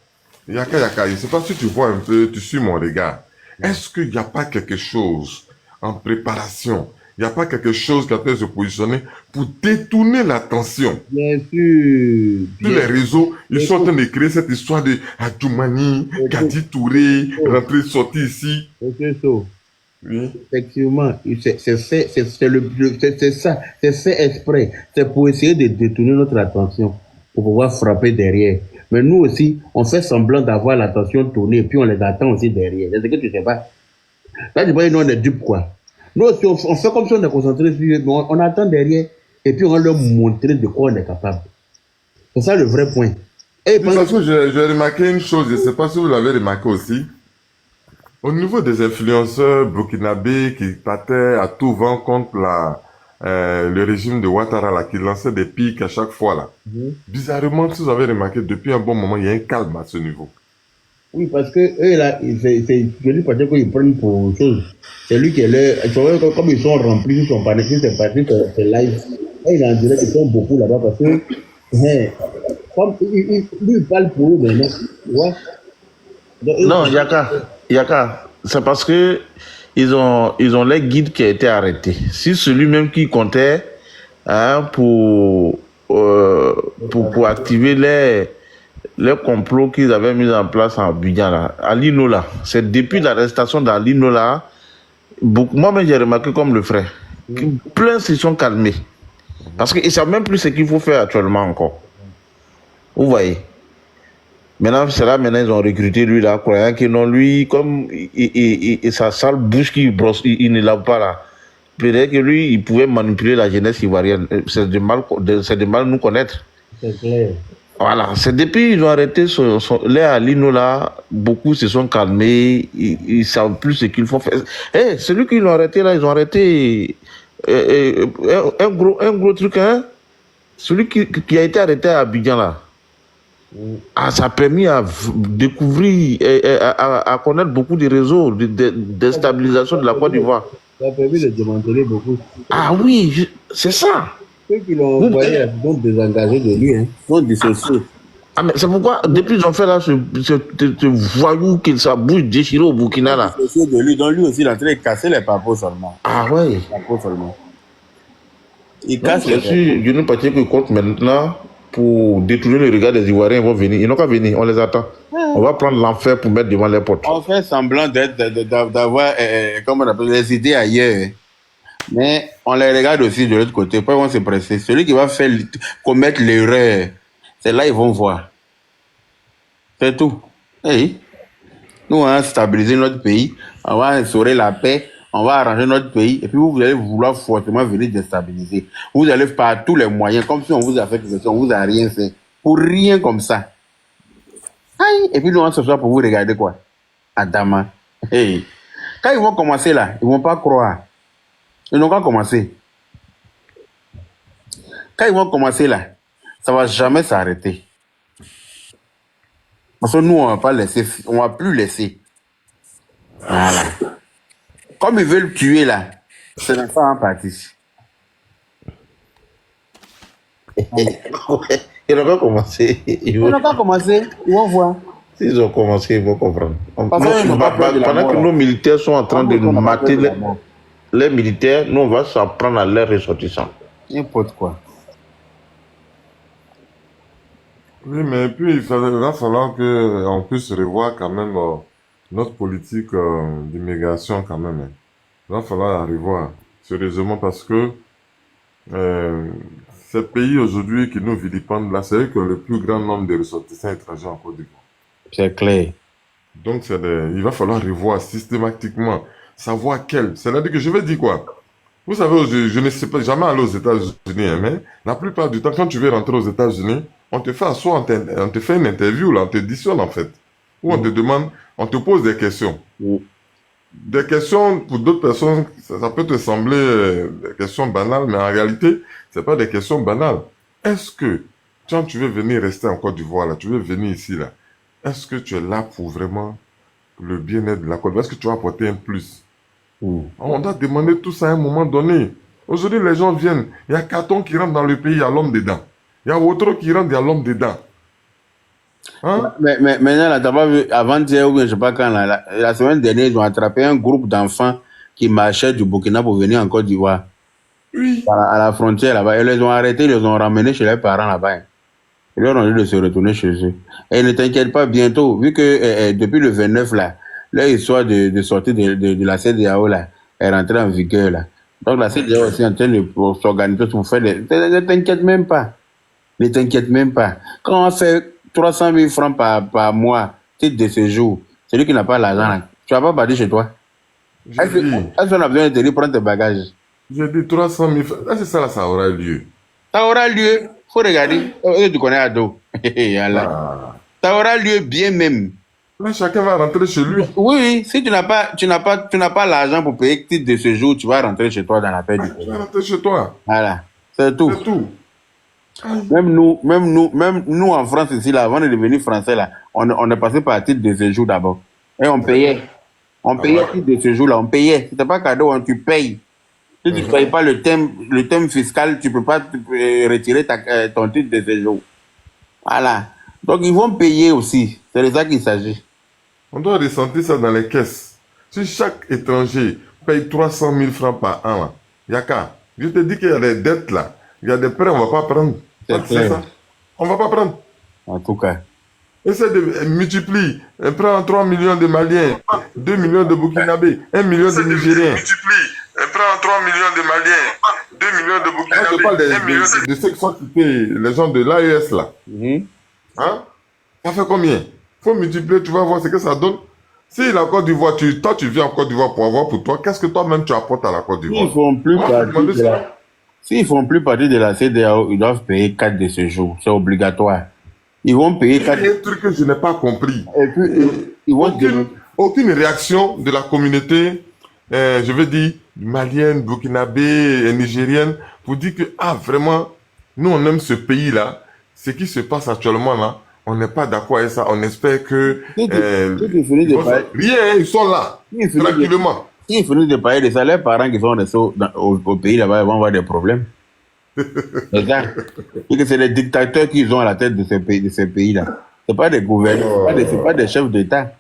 Yaka, je ne sais pas si tu vois un peu, tu suis mon regard. Est-ce qu'il n'y a pas quelque chose en préparation? Il n'y a pas quelque chose qui a fait se positionner pour détourner l'attention? Bien sûr. Tous les réseaux, ils sont en train de créer cette histoire de Adjoumani, Kadi Touré, rentrer, sortir ici. Oui. Effectivement, c'est ça, c'est fait exprès. C'est pour essayer de détourner notre attention, pour pouvoir frapper derrière. Mais nous aussi, on fait semblant d'avoir l'attention tournée, et puis on les attend aussi derrière. C'est ce que tu sais pas. Là, tu vois, nous, on est dupes, quoi. Nous aussi, on fait comme si on est concentré sur eux, mais on attend derrière, et puis on va leur montrer de quoi on est capable. C'est ça le vrai point. Et parce que j'ai remarqué une chose, je ne sais pas si vous l'avez remarqué aussi. Au niveau des influenceurs burkinabés qui battaient à tout vent contre le régime de Ouattara, là, qui lançait des pics à chaque fois, là. Bizarrement, si vous avez remarqué, depuis un bon moment, il y a un calme à ce niveau. Oui, parce que eux, là, je dis pas qu'ils prennent pour chose. C'est lui qui est là. Comme ils sont remplis sur son panel, c'est live. Et il en dirait qu'ils sont beaucoup là-bas parce que, comme lui, il parle pour eux maintenant. Ouais. Non, Yaka, c'est parce que ils ont les guides qui a été arrêtés. Si celui-même qui comptait pour activer les complots qu'ils avaient mis en place en Abidjan, là, à Lino, là, c'est depuis l'arrestation d'Alino, là, moi-même j'ai remarqué comme le frère, plein se sont calmés. Parce qu'ils ne savent même plus ce qu'il faut faire actuellement encore. Vous voyez? Maintenant, c'est là, maintenant, ils ont recruté lui, là, croyant que non, lui, comme sa sale bouche qui brosse, il ne lave pas, là. Peut-être que lui, il pouvait manipuler la jeunesse ivoirienne. C'est de mal nous connaître. C'est clair. Voilà, c'est depuis qu'ils ont arrêté les Alino, là, beaucoup se sont calmés, ils savent plus ce qu'il faut faire. Celui qui l'ont arrêté, là, ils ont arrêté un gros truc, hein. Celui qui a été arrêté à Abidjan, là. Ça a permis à découvrir, à connaître beaucoup de réseaux de déstabilisation de la Côte d'Ivoire. Ça a permis de démanteler beaucoup. Ah oui, c'est ça. Ceux qui l'ont envoyé sont désengagés de lui, hein. Sont dissociés. Ah, mais c'est pourquoi, depuis qu'ils ont fait là, ce voyou qu'il sa bouche déchirée au Burkina, là. Dissociés de lui, donc lui aussi, il est en train de casser les papos seulement. Ah ouais. Les papos seulement. Il casse les papos. Je ne pas dire qu'il compte maintenant pour détourner le regard des Ivoiriens, ils vont venir. Ils n'ont qu'à venir, on les attend. On va prendre l'enfer pour mettre devant les portes. On fait semblant d'avoir, comment on appelle, les idées ailleurs. Mais on les regarde aussi de l'autre côté. Pas ils vont se presser. Celui qui va commettre l'erreur, c'est là ils vont voir. C'est tout. Hey. Nous, on va stabiliser notre pays. On va instaurer la paix. On va arranger notre pays. Et puis vous allez vouloir fortement venir déstabiliser. Vous allez par tous les moyens, comme si on vous a fait quelque chose, on vous a rien fait. Pour rien comme ça. Aïe. Et puis nous, on se soit pour vous regarder quoi? Adama. Hey. Quand ils vont commencer là, ils vont pas croire. Ils n'ont pas commencé. Quand ils vont commencer là, ça va jamais s'arrêter. Parce que nous, on va pas laisser, on va plus laisser. Voilà. Comme ils veulent tuer là, c'est dans ça en partie. Ils n'ont pas commencé. Ils n'ont pas commencé, ils vont voir. S'ils ont commencé, ils vont comprendre. Pendant que nos militaires sont en train de mater les militaires, nous, on va s'en prendre à leurs ressortissants. N'importe quoi. Oui, mais puis il va falloir qu'on puisse revoir quand même notre politique d'immigration quand même. Hein. Il va falloir la revoir, sérieusement, parce que ces pays aujourd'hui qui nous vilipendent là, c'est eux qui ont le plus grand nombre de ressortissants étrangers en Côte d'Ivoire. C'est clair. Donc il va falloir revoir systématiquement, savoir quel. C'est-à-dire que je vais dire quoi? Vous savez, je ne sais pas, jamais allé aux États-Unis, hein, mais la plupart du temps, quand tu veux rentrer aux États-Unis, on te fait asseoir, on te fait une interview, là, on te auditionne en fait. Où on te demande, on te pose des questions. Des questions, pour d'autres personnes, ça peut te sembler des questions banales, mais en réalité, c'est pas des questions banales. Est-ce que, quand tu veux venir rester en Côte d'Ivoire, là, tu veux venir ici, là, est-ce que tu es là pour vraiment le bien-être de la Côte d'Ivoire? Est-ce que tu vas apporter un plus? On doit demander tout ça à un moment donné. Aujourd'hui, les gens viennent. Il y a Carton qui rentre dans le pays, il y a l'homme dedans. Il y a autre qui rentre, il y a l'homme dedans. Hein? Mais maintenant, là, t'as pas vu, avant-hier, ou bien je sais pas quand, là, la semaine dernière, ils ont attrapé un groupe d'enfants qui marchaient du Burkina pour venir en Côte d'Ivoire. Oui. À la frontière là-bas. Ils les ont arrêtés, ils les ont ramenés chez leurs parents là-bas. Ils leur ont dit de se retourner chez eux. Et ne t'inquiète pas, bientôt, vu que depuis le 29, là, leur histoire de sortie de la CEDEAO là, est rentrée en vigueur. Là. Donc la CEDEAO est aussi en train de s'organiser pour faire des... Ne t'inquiète même pas. Ne t'inquiète même pas. Quand on fait 300 000 francs par mois, titre de séjour, celui qui n'a pas l'argent, là, tu vas pas partir chez toi. Est-ce qu'on a besoin de te dire prendre tes bagages? J'ai dit 300 000 francs. Est-ce que ça aura lieu? Ça aura lieu. Faut regarder. Tu connais Ado. Ça aura lieu bien même. Là, chacun va rentrer chez lui. Oui, si tu n'as pas l'argent pour payer titre de séjour, tu vas rentrer chez toi dans la paix du pays. Tu vas rentrer chez toi. Voilà. C'est tout. C'est tout. Même nous en France ici, là, avant de devenir français, là, on est passé par titre de séjour d'abord. Et on payait. On payait titre de séjour, là. On payait. C'était pas cadeau, hein, tu payes. Si tu ne payes pas le thème fiscal, tu ne peux pas retirer ton titre de séjour. Voilà. Donc, ils vont payer aussi. C'est de ça qu'il s'agit. On doit ressentir ça dans les caisses. Si chaque étranger paye 300 000 francs par an, là, il y a qu'à. Je te dis qu'il y a des dettes là. Il y a des prêts, on ne va pas prendre. C'est ça. On ne va pas prendre. En tout cas. Essaie de multiplier. Prends 3 millions de Maliens, 2 millions de Burkinabés, 1 million de Nigériens. Prends 3 millions de Maliens, 2 millions de Burkinabés. Je parle de ceux qui sont quittés, les gens de l'AES là. Hein? Ça fait combien? Il faut multiplier, tu vas voir ce que ça donne. Si la Côte d'Ivoire, toi tu viens en Côte d'Ivoire pour avoir pour toi, qu'est-ce que toi-même tu apportes à la Côte d'Ivoire? S'ils ne font plus partie de la CEDEAO, ils doivent payer 4 de ce jour. C'est obligatoire. Ils vont payer 4. Il y a un truc que je n'ai pas compris. Et puis, aucune réaction de la communauté, je veux dire, malienne, burkinabé, nigérienne, pour dire que, vraiment, nous on aime ce pays-là. Ce qui se passe actuellement là, on n'est pas d'accord avec ça. On espère que... rien, ils sont là, tranquillement. S'ils finissent de payer les salaires, parents qui sont restés au pays là-bas, ils vont avoir des problèmes. C'est ça. Et que c'est les dictateurs qui sont à la tête de ces pays-là. Ce pas des gouverneurs, c'est pas des chefs d'État.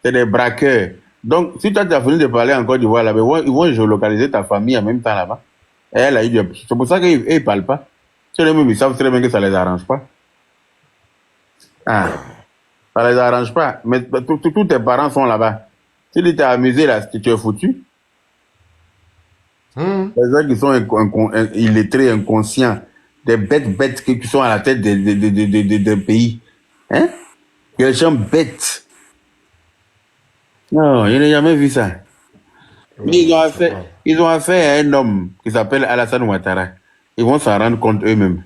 C'est des braqueurs. Donc, si toi tu as fini de parler en Côte d'Ivoire là-bas, ils vont géolocaliser ta famille en même temps là-bas. Et elle a eu c'est pour ça qu'ils ne parlent pas. Ils savent très bien que ça ne les arrange pas. Ça ne les arrange pas. Mais tous tes parents sont là-bas. Si tu t'es amusé là, tu es foutu. Les gens qui sont illettrés, inconscients, des bêtes qui sont à la tête des pays. Hein? Les gens bêtes. Non, je n'ai jamais vu ça. Ils ont affaire à un homme qui s'appelle Alassane Ouattara. Ils vont s'en rendre compte eux-mêmes.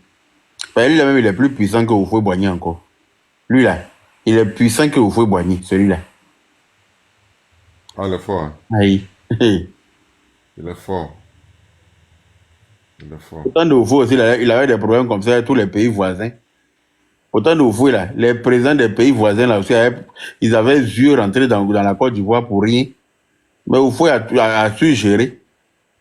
Lui-là même, il est plus puissant que Houphouët-Boigny encore. Lui là, il est puissant que Houphouët-Boigny, celui-là. Ah, il est fort. Hein? Aïe. Il est fort. Il est fort. Autant de Houphouët aussi, il avait des problèmes comme ça avec tous les pays voisins. Autant de Houphouët là, les présidents des pays voisins là aussi, ils avaient yeux rentrés dans la Côte d'Ivoire pour rien. Mais Houphouët a su gérer.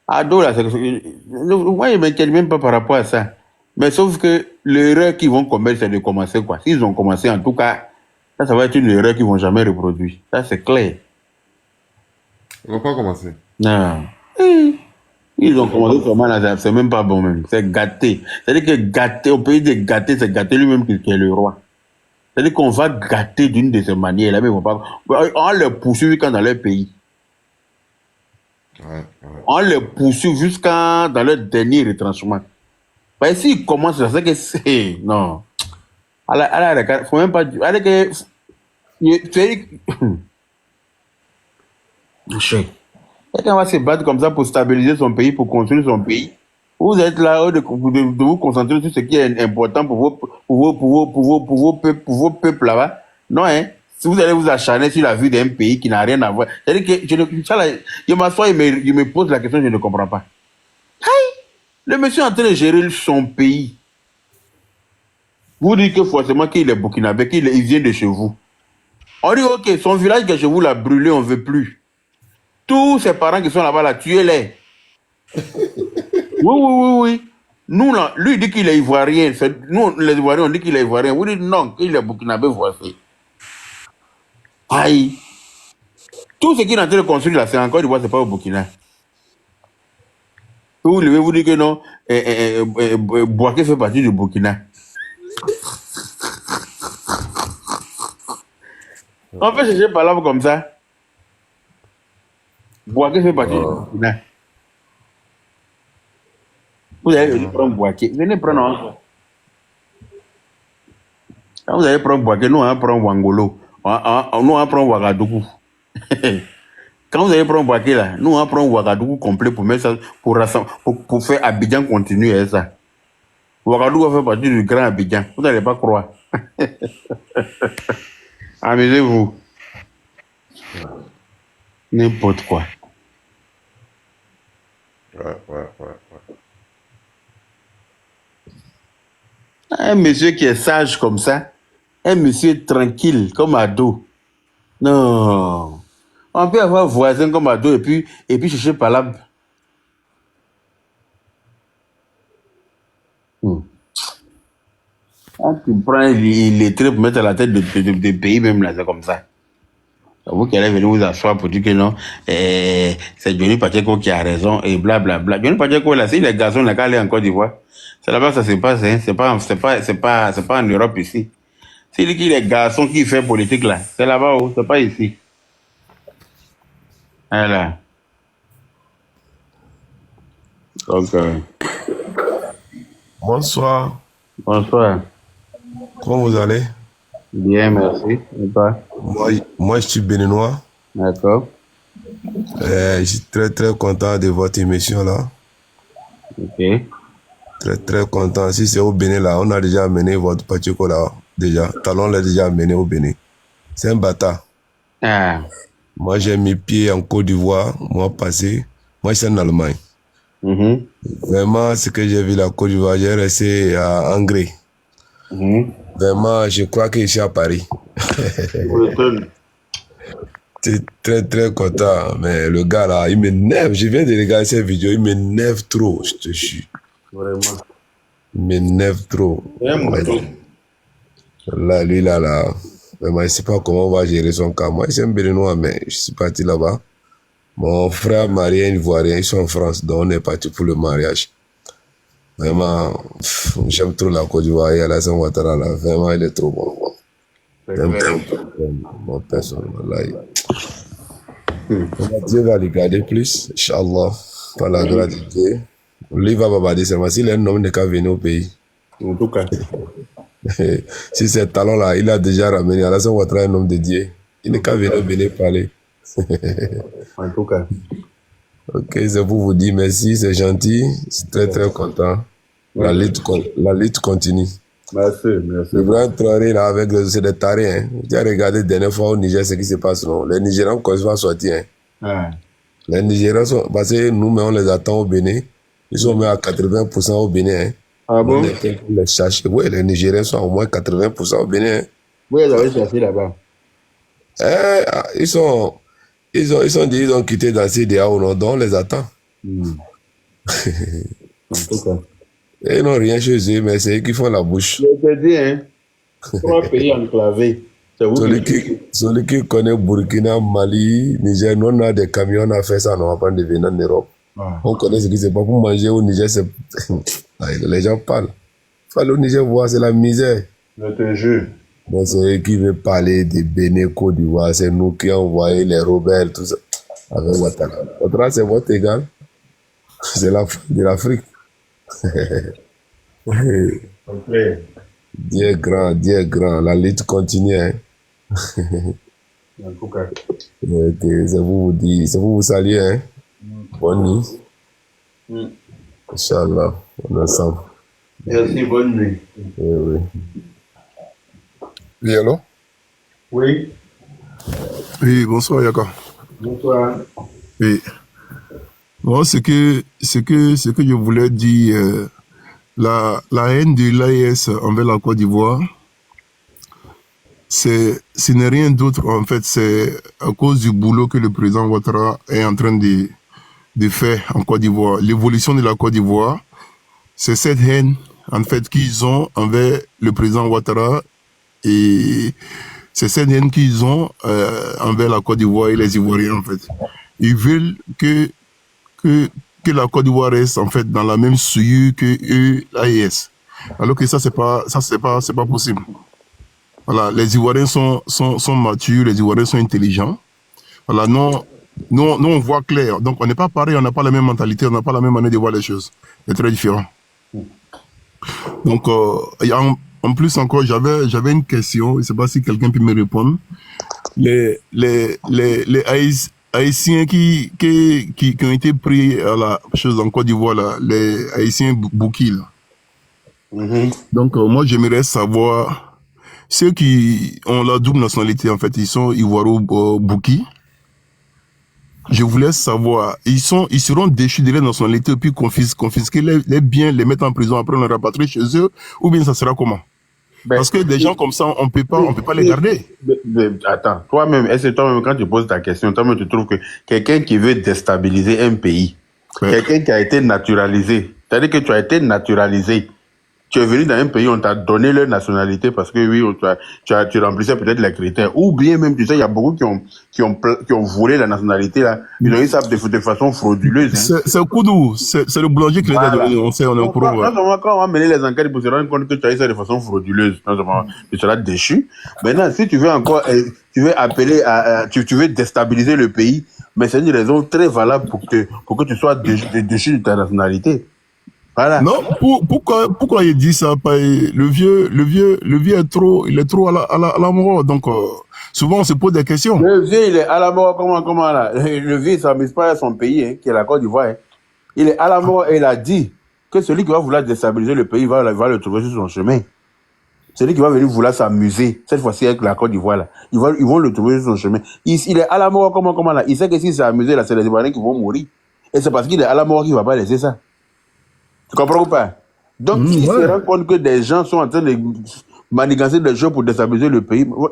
Ado là, moi je ne m'inquiète même pas par rapport à ça. Mais sauf que l'erreur qu'ils vont commettre, c'est de commencer quoi. S'ils ont commencé, en tout cas, ça va être une erreur qu'ils ne vont jamais reproduire. Ça, c'est clair. Ils n'ont pas commencé. Non. Ils ont commencé seulement là, c'est même pas bon même. C'est gâté. C'est-à-dire que gâté, au pays de gâter, c'est gâter lui-même qui est le roi. C'est-à-dire qu'on va gâter d'une de ces manières-là, mais ils vont pas. On les poursuit quand dans leur pays. On les poursuit jusqu'à dans leur dernier retranchement. Parce que s'ils commencent, c'est que c'est. Non. Alors, faut même pas. Alors que. Quelqu'un va se battre comme ça pour stabiliser son pays, pour construire son pays. Vous êtes là de vous concentrer sur ce qui est important pour vos peuples là-bas. Non, hein. Si vous allez vous acharner sur la vie d'un pays qui n'a rien à voir. C'est-à-dire que je m'assois et je me pose la question, je ne comprends pas. Le monsieur est en train de gérer son pays. Vous dites que forcément qu'il est burkinabé, qu'il vient de chez vous. On dit, ok, son village que chez vous l'a brûlé, on ne veut plus. Tous ses parents qui sont là-bas, là, tuez-les. Oui. Nous, là, lui, il dit qu'il est ivoirien. Nous, les Ivoiriens, on dit qu'il est ivoirien. Vous dites non, qu'il est burkinabé, voici. Aïe. Tout ce qu'il est en train de construire là, c'est encore d'Ivoire, c'est pas au Burkina. Vous voulez vous dire que non, Bouaké fait partie du Burkina. On peut chercher par là comme ça. Bouaké fait partie du Burkina. Vous allez venir prendre Bouaké. Venez prendre encore. Quand vous allez prendre Bouaké, nous allons prendre Wangolo. Nous allons prendre Ouagadougou. Quand vous allez prendre Bouaké là, nous allons prendre Ouagadougou complet pour mettre ça, pour faire Abidjan continuer avec ça. Ouagadougou va faire partie du grand Abidjan. Vous n'allez pas croire. Amusez-vous. N'importe quoi. Ouais. Un monsieur qui est sage comme ça, un monsieur tranquille comme ado. Non. On peut avoir voisin comme ado et puis chercher par là. Quand tu prends les traits pour mettre à la tête de pays, même là, c'est comme ça. Vous qui allez venir vous asseoir pour dire que non, c'est Johnny Pacheco qui a raison et blablabla. Johnny Pacheco, là, si les garçons n'a qu'à aller en Côte d'Ivoire, c'est là-bas ça se passe, hein. C'est pas en Europe ici. C'est les garçons qui font politique là, c'est là-bas, c'est pas ici. Voilà. Donc, Bonsoir. Bonsoir. Comment vous allez? Bien, merci. Et toi? Moi, je suis béninois. D'accord. Je suis très, très content de votre émission là. Ok. Très, très content. Si c'est au Bénin là, on a déjà amené votre Pacheco là. Déjà. Talon l'a déjà amené au Bénin. C'est un bâtard. Ah. Moi, j'ai mis pied en Côte d'Ivoire, mois passé. Moi, je suis en Allemagne. Vraiment, ce que j'ai vu la Côte d'Ivoire, j'ai resté à Angers. Vraiment, je crois que je suis à Paris. J'étais très, très content. Mais le gars là, il m'énerve. Je viens de regarder cette vidéo, il m'énerve trop, je te jure. Vraiment. Il m'énerve trop. Là, lui là, vraiment, je ne sais pas comment on va gérer son cas. Moi, c'est un Béninois, mais je suis parti là-bas. Mon frère marié une Ivoirienne, ils sont en France, donc on est parti pour le mariage. Vraiment, j'aime trop la Côte d'Ivoire et Alassane Ouattara là. Vraiment, il est trop bon. Mon personne, là. Dieu va les garder plus, Inch'Allah, par la grâce de Dieu. Lui va babader seulement. S'il est un homme, il n'est qu'à venir au pays. En tout cas. Si c'est talent là, il a déjà ramené Alassane Ouattara, un homme de Dieu. Il n'est qu'à venir parler. En tout cas. Ok, c'est pour vous dire merci, c'est gentil, je suis très très content. La lutte continue. Merci. Ibrahim Traoré là avec c'est des tarés. Hein. Tu as regardé la dernière fois au Niger ce qui se passe. Non? Les Nigérians quand ils vont sortir. Hein. Les Nigérians sont parce que nous mais on les attend au Bénin. Ils sont même à 80% au Bénin. Hein. Ah bon? On les cherche. Oui, les Nigériens sont au moins 80% au Bénin. Hein. Oui, ils avaient cherché là-bas. Ils ont dit ils ont quitté dans CDAO, non, donc on les attend. Et ils n'ont rien chez eux, mais c'est eux qui font la bouche. Je te dis, hein, trois pays enclavés. Celui qui connaît Burkina, Mali, Niger, nous on a des camions à faire ça, non, avant de venir en Europe. On connaît ce qui se passe pour manger au Niger, c'est... Les gens parlent. Il faut aller au Niger voir, c'est la misère. Je te jure. Donc c'est eux qui veulent parler des Bénin, Côte d'Ivoire, c'est nous qui envoyons les rebelles, tout ça. Avec Ouattara. Ouattara, c'est votre égal. C'est la fin de l'Afrique. Dieu est grand, la lutte continue. Hein. En tout cas. C'est pour vous dire, c'est pour vous saluer. Hein. Bonne nuit. Inch'Allah, on est ensemble. Merci, bonne nuit. Oui. Oui, allô? Oui. Oui, bonsoir, Yaka. Bonsoir. Oui. Moi, ce que je voulais dire, la haine de l'AES envers la Côte d'Ivoire, ce n'est rien d'autre, en fait, c'est à cause du boulot que le président Ouattara est en train de faire en Côte d'Ivoire. L'évolution de la Côte d'Ivoire, c'est cette haine, en fait, qu'ils ont envers le président Ouattara, et c'est cette haine qu'ils ont envers la Côte d'Ivoire et les Ivoiriens, en fait. Ils veulent que la Côte d'Ivoire reste, en fait, dans la même souillure que eux, l'AES. Alors que ça, c'est pas possible. Voilà, les Ivoiriens sont matures, les Ivoiriens sont intelligents. Voilà, nous, on voit clair. Donc, on n'est pas pareil, on n'a pas la même mentalité, on n'a pas la même manière de voir les choses. C'est très différent. Donc, en plus encore, j'avais une question, je ne sais pas si quelqu'un peut me répondre. Les Haïtiens qui ont été pris à la chose en Côte d'Ivoire, là, les Haïtiens Bouki, là. Donc, moi, j'aimerais savoir, ceux qui ont la double nationalité, en fait, ils sont Ivoiro-Bouki. Je voulais savoir, ils seront déchus de leur nationalité, puis confisquer les biens, les mettre en prison, après on les rapatrie chez eux, ou bien ça sera comment? Parce que des gens comme ça, on peut pas les garder. Attends, toi-même, est-ce que toi-même, quand tu poses ta question, toi-même, tu trouves que quelqu'un qui veut déstabiliser un pays, quelqu'un qui a été naturalisé, c'est-à-dire que tu as été naturalisé, tu es venu dans un pays, on t'a donné leur nationalité parce que oui, tu remplissais peut-être les critères. Ou bien même, tu sais, il y a beaucoup qui ont volé la nationalité, là. Ils ont eu ça de façon frauduleuse. Hein. C'est Koudou, c'est le boulanger qui l'a donné, on sait, on est au courant. Quand on va mener les enquêtes pour se rendre compte que tu as eu ça de façon frauduleuse, tu seras déchu. Maintenant, si tu veux encore, tu veux appeler tu veux déstabiliser le pays, mais c'est une raison très valable pour que tu sois déchu de ta nationalité. Voilà. Non, pourquoi il dit ça? Le vieux est trop à la mort. Donc, souvent, on se pose des questions. Le vieux, il est à la mort, comment là? Le vieux, il ne s'amuse pas à son pays, hein, qui est la Côte d'Ivoire. Hein. Il est à la mort et il a dit que celui qui va vouloir déstabiliser le pays va le trouver sur son chemin. Celui qui va venir vouloir s'amuser, cette fois-ci avec la Côte d'Ivoire, là, ils vont le trouver sur son chemin. Il est à la mort, comment là? Il sait que s'il s'est amusé, là, c'est les Ivoiriens qui vont mourir. Et c'est parce qu'il est à la mort qu'il ne va pas laisser ça. Tu comprends ou pas? Donc, s'il se rend compte que des gens sont en train de manigancer des choses pour déstabiliser le pays, non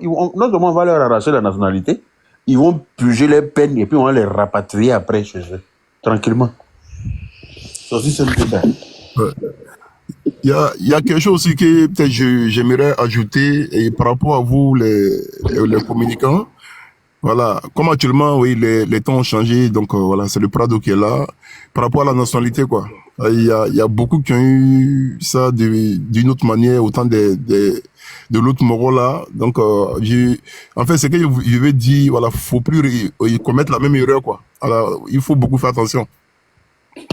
seulement on va leur arracher la nationalité, ils vont purger les peines et puis on va les rapatrier après chez eux, tranquillement. C'est aussi simple que ça. Il y a quelque chose aussi que peut-être j'aimerais ajouter et par rapport à vous, les communicants. Voilà, comme actuellement, oui, les temps ont changé, donc voilà, c'est le Prado qui est là. Par rapport à la nationalité, quoi. Il y a beaucoup qui ont eu ça d'une autre manière, autant de l'autre moro là. Donc, en fait, c'est que je veux dire, voilà, faut plus commettre la même erreur, quoi. Alors, il faut beaucoup faire attention.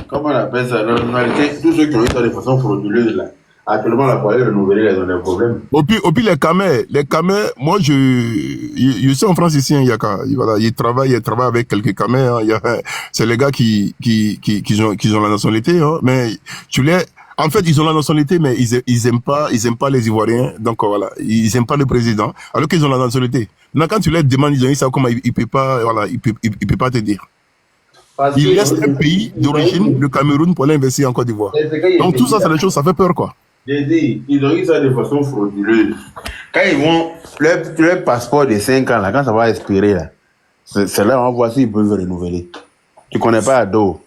Comment on appelle ça? La nationalité, tous ceux qui ont eu ça de façon frauduleuse, là. Actuellement, la police renouvelée, ils ont des problèmes. Au pire, les camés, moi, je suis en France ici, hein, voilà, ils travaillent avec quelques camés, hein, c'est les gars qui ont la nationalité, hein, mais en fait, ils ont la nationalité, mais ils aiment pas les Ivoiriens, donc voilà, ils aiment pas le président, alors qu'ils ont la nationalité. Maintenant, quand tu leur demandes, ils ont eu ça, comment il peut pas, voilà, il peut pas te dire. Il laisse un pays d'origine, le Cameroun, pour l'investir en Côte d'Ivoire. Donc tout ça, c'est des choses, ça fait peur, quoi. J'ai dit, ils ont eu ça de façon frauduleuse. Quand ils vont, leur passeport de 5 ans, là, quand ça va expirer, là, c'est là, on va voir s'ils peuvent renouveler. Tu connais pas Ado.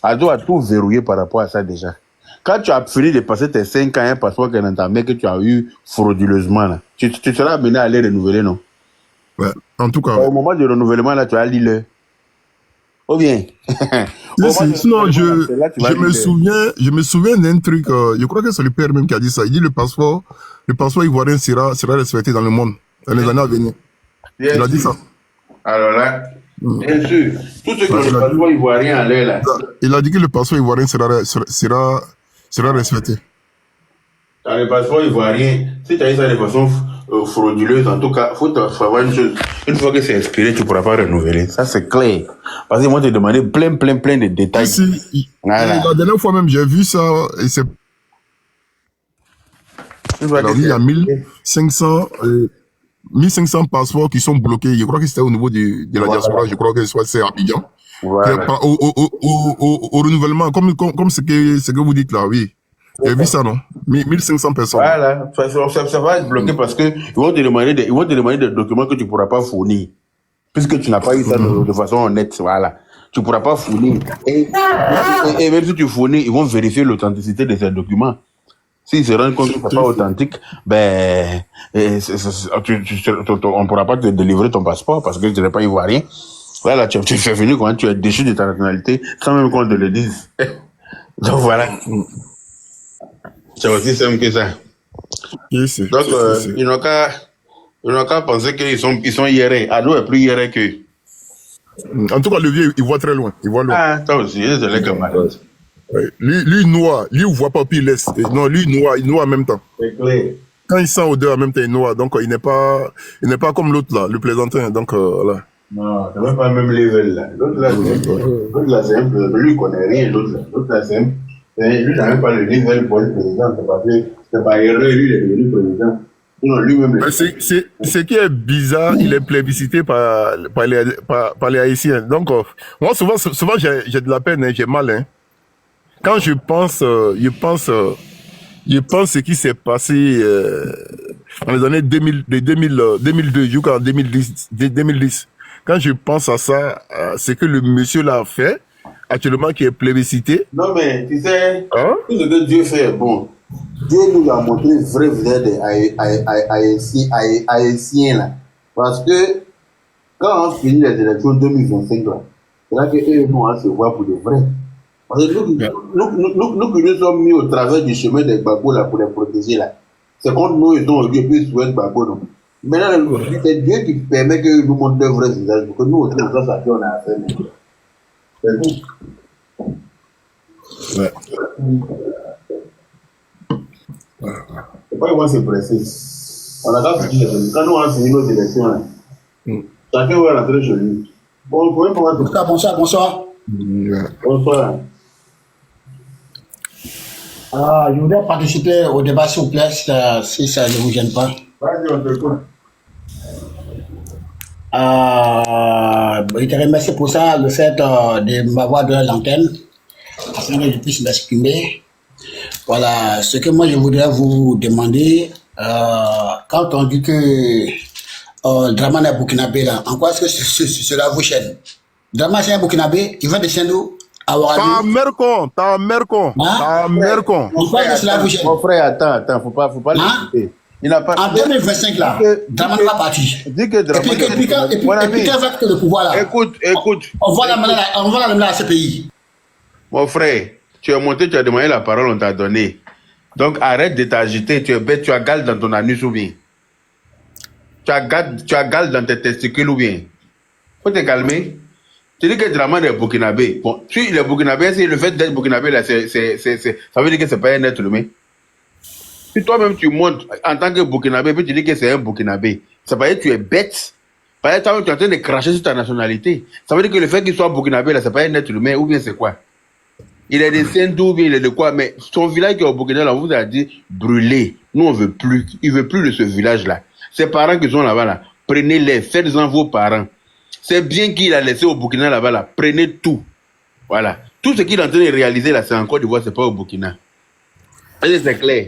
Ado a tout verrouillé par rapport à ça déjà. Quand tu as fini de passer tes 5 ans, un passeport qu'elle entendait que tu as eu frauduleusement, là, tu seras amené à aller renouveler, non? Ouais, en tout cas. Au moment du renouvellement, là, tu as l'île. Ou bien. Sinon, je me souviens d'un truc, je crois que c'est le père même qui a dit ça. Il dit le passeport ivoirien sera respecté dans le monde, dans les années à venir. Bien il a dit ça. Alors là, bien sûr, tout ce que le passeport ivoirien allait là. Il a dit que le passeport ivoirien sera respecté. Dans le passeport ivoirien, si tu as eu ça de façon frauduleuse. En tout cas, il faut savoir une chose. Une fois que c'est expiré, tu ne pourras pas renouveler. Ça, c'est clair. Parce que moi, je t'ai demandé plein de détails. Voilà. La dernière fois même, j'ai vu ça. Et c'est... Alors, il y a 1500 passeports qui sont bloqués. Je crois que c'était au niveau de la diaspora. Je crois que c'est Abidjan. Voilà. Au renouvellement, comme ce que vous dites là, oui. J'ai vu ça, non? 1500 personnes. Voilà. Ça va être bloqué parce que ils vont te demander des documents que tu ne pourras pas fournir. Puisque tu n'as pas eu ça de façon honnête. Voilà. Tu ne pourras pas fournir. Et même si tu fournis, ils vont vérifier l'authenticité de ces documents. S'ils se rendent compte que ce n'est pas authentique, ben, on ne pourra pas te délivrer ton passeport parce que tu n'es pas ivoirien. Voilà, tu fais venir quand tu es déchu de ta nationalité sans même qu'on te le dise. Donc voilà. C'est aussi simple que ça. Donc, ils n'ont qu'à penser qu'ils sont IRA. Ado est plus IRA qu'eux. En tout cas, le vieux, il voit très loin. Il voit loin. Ah, toi aussi, c'est les camarades. Lui, il noie. Lui, il voit pas, puis il laisse. Non, lui, il noie en même temps. C'est clair. Quand il sent odeur en même temps, il noie. Donc, il n'est pas comme l'autre, là, le plaisantin. Donc, voilà. Non, c'est même pas le même level, là. L'autre, là, c'est un peu... Lui, il connaît rien, l'autre, là. L'autre, là, c'est un... Lui, n'a même pas le level pour être président. C'est pas erreur, lui, il est devenu président. Non, lui-même... Ce qui est bizarre, il est plébiscité par les Haïtiens. Donc, moi, souvent j'ai de la peine, hein, j'ai mal, hein. Quand je pense ce qui s'est passé dans les années 2002 jusqu'en 2010. Quand je pense à ça, c'est que le monsieur l'a fait, actuellement qui est plébiscité. Non, mais tu sais, tout ce que Dieu fait est bon. Dieu nous a montré le vrai visage des Haïtiens, là. Parce que quand on finit les élections 2025, là, c'est là qu'eux vont se voir pour de vrai. Parce que nous qui nous sommes mis au travers du chemin des Gbagbo là, pour les protéger, là, c'est contre nous, ils ont aujourd'hui plus souhaité Gbagbo. Non. Maintenant, c'est Dieu qui permet que nous montrons le vrai visage, pour que nous, aussi, on a affaire. C'est tout. Ouais. C'est pas qu'ils vont se presser. On a quand nous on a fini nos élections, là, chacun va rentrer chez lui. Bon, Bonsoir. Bonsoir. Je voudrais participer au débat, s'il vous plaît, si ça ne vous gêne pas. Vas-y, on t'écoute. Je te remercie pour ça, le fait de m'avoir donné l'antenne, afin que je puisse m'exprimer. Voilà, ce que moi je voudrais vous demander, quand on dit que Dramane est burkinabé, là, en quoi est-ce que cela vous gêne? Dramane c'est un burkinabé, il vient de chez nous. Ta mère con. En quoi est-ce que cela vous gêne? Mon frère, attends, faut pas l'écouter. Il n'a pas... En 2025, là, Dramane va partir. Dis que Dramane... Et puis quand va quitter le pouvoir, là? Écoute. On va l'amener à ce pays. Mon frère, tu es monté, tu as demandé la parole, on t'a donné. Donc arrête de t'agiter, tu es bête, tu as gale dans ton anus ou bien? Tu as gale dans tes testicules ou bien? Faut te calmer. Tu dis que Dramane est burkinabé. Bon, si il est burkinabé, c'est le fait d'être burkinabé, là, ça veut dire que c'est pas un être humain. Si toi-même tu montes en tant que burkinabé, puis tu dis que c'est un burkinabé, ça veut dire que tu es bête. Par exemple, tu es en train de cracher sur ta nationalité. Ça veut dire que le fait qu'il soit burkinabé, là, c'est pas un être humain, ou bien c'est quoi? Il est de Saint-Dou, ou bien il est de quoi? Mais son village qui est au Burkina, là, on vous a dit brûler. Nous, on veut plus. Il veut plus de ce village-là. Ses parents qui sont là-bas, là, prenez-les, faites-en vos parents. C'est bien qu'il a laissé au Burkina là-bas, là. Prenez tout. Voilà. Tout ce qu'il est en train de réaliser là, c'est en Côte d'Ivoire, c'est pas au Burkina. C'est clair.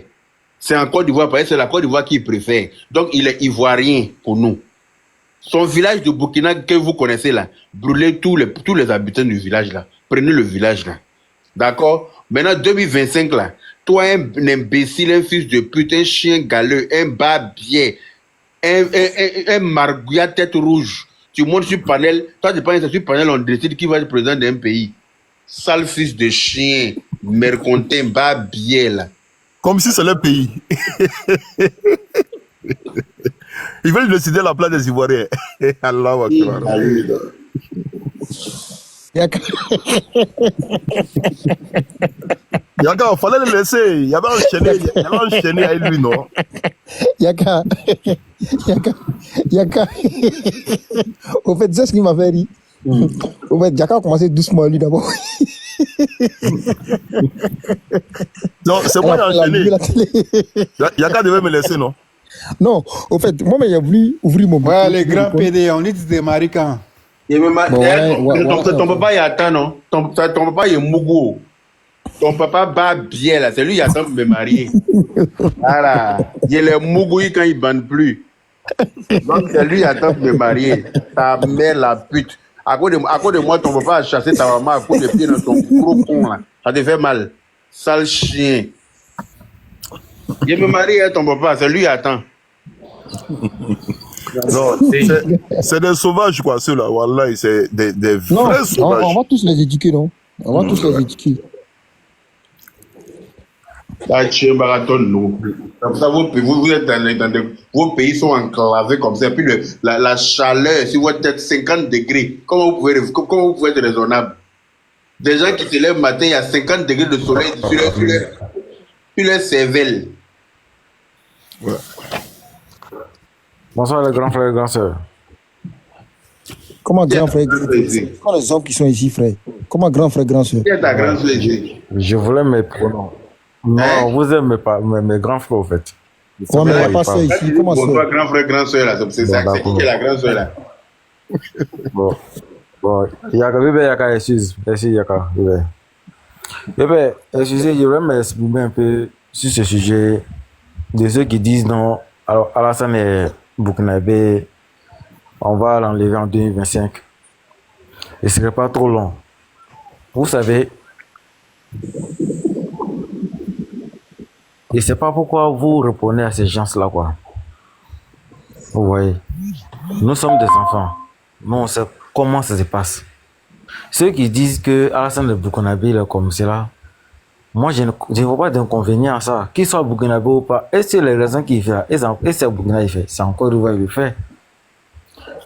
C'est en Côte d'Ivoire, parce que c'est la Côte d'Ivoire qu'il préfère. Donc, il est ivoirien pour nous. Son village de Burkina que vous connaissez là, brûlez tous les habitants du village là. Prenez le village là. D'accord? Maintenant, 2025 là, toi, un imbécile, un fils de pute, un chien galeux, un barbier, un margouillat tête rouge. Tu montes sur panel, toi tu penses que sur panel on décide qui va être président d'un pays. Sale fils de chien, mercontin, barbier là. Comme si c'est leur pays. Ils veulent décider la place des Ivoiriens. Allah wa Yaka, fallait le laisser. Il y avait enchaîné avec lui, non? Yaka, Yaka. Au fait, c'est ce qui m'a fait rire. Au fait, Yaka a commencé doucement lui d'abord. Non, c'est moi qui ai enchaîné. Yaka devait me laisser, non? Non, au fait, moi, j'ai voulu ouvrir mon bouquin. Ouais, les grands PD, on dit des Américains. Ton papa, il attend, non? Ton papa, il est Mougou. Ton papa bat bien, là. C'est lui qui attend pour me marier. Voilà. Il est Mougou quand il ne bande plus. Donc, c'est lui qui attend pour me marier. Ta mère, la pute. À cause de moi, ton papa a chassé ta maman à coup de pied dans ton gros con, là. Ça te fait mal. Sale chien. Il me marie, ton papa. C'est lui qui attend. Non, c'est des sauvages, quoi, ceux-là. Wallah, c'est des vrais sauvages. On va tous les éduquer, non? On va tous les éduquer. Comme ça, vous êtes vos pays sont enclavés comme ça. Et puis la chaleur, si vous êtes 50 degrés, comment vous pouvez être raisonnable? Des gens qui se lèvent le matin, il y a 50 degrés de soleil sur leur cervelle. Ouais. Bonsoir les grands frères et grands sœurs. Comment grand frère, quand les hommes qui sont ici, frère? Comment grand frère, grand sœur? Qui est ta grande sœur? Je voulais mes pronoms. Non, vous aimez pas mes grands frères, au fait. Ouais, mais il n'y a pas ça ici. Comment ça? Bonsoir, grand frère, grand sœur, là. C'est ça, c'est qui est la grande sœur, là? Bon, Yaka, Yaka, excuse, Yaka, excusez, je voulais m'exprimer un peu sur ce sujet de ceux qui disent non. Alors, Alassane est Burkinabé, on va l'enlever en 2025. Et ce serait pas trop long. Vous savez, et c'est pas pourquoi vous répondez à ces gens-là, quoi. Vous voyez, nous sommes des enfants. Nous, on sait comment ça se passe. Ceux qui disent que Alassane de Burkinabé est comme cela, moi, je ne vois pas d'inconvénient à ça. Qu'il soit Burkinabé ou pas, et c'est les raisons qu'il fait, et c'est Burkina il fait, c'est encore le il le fait.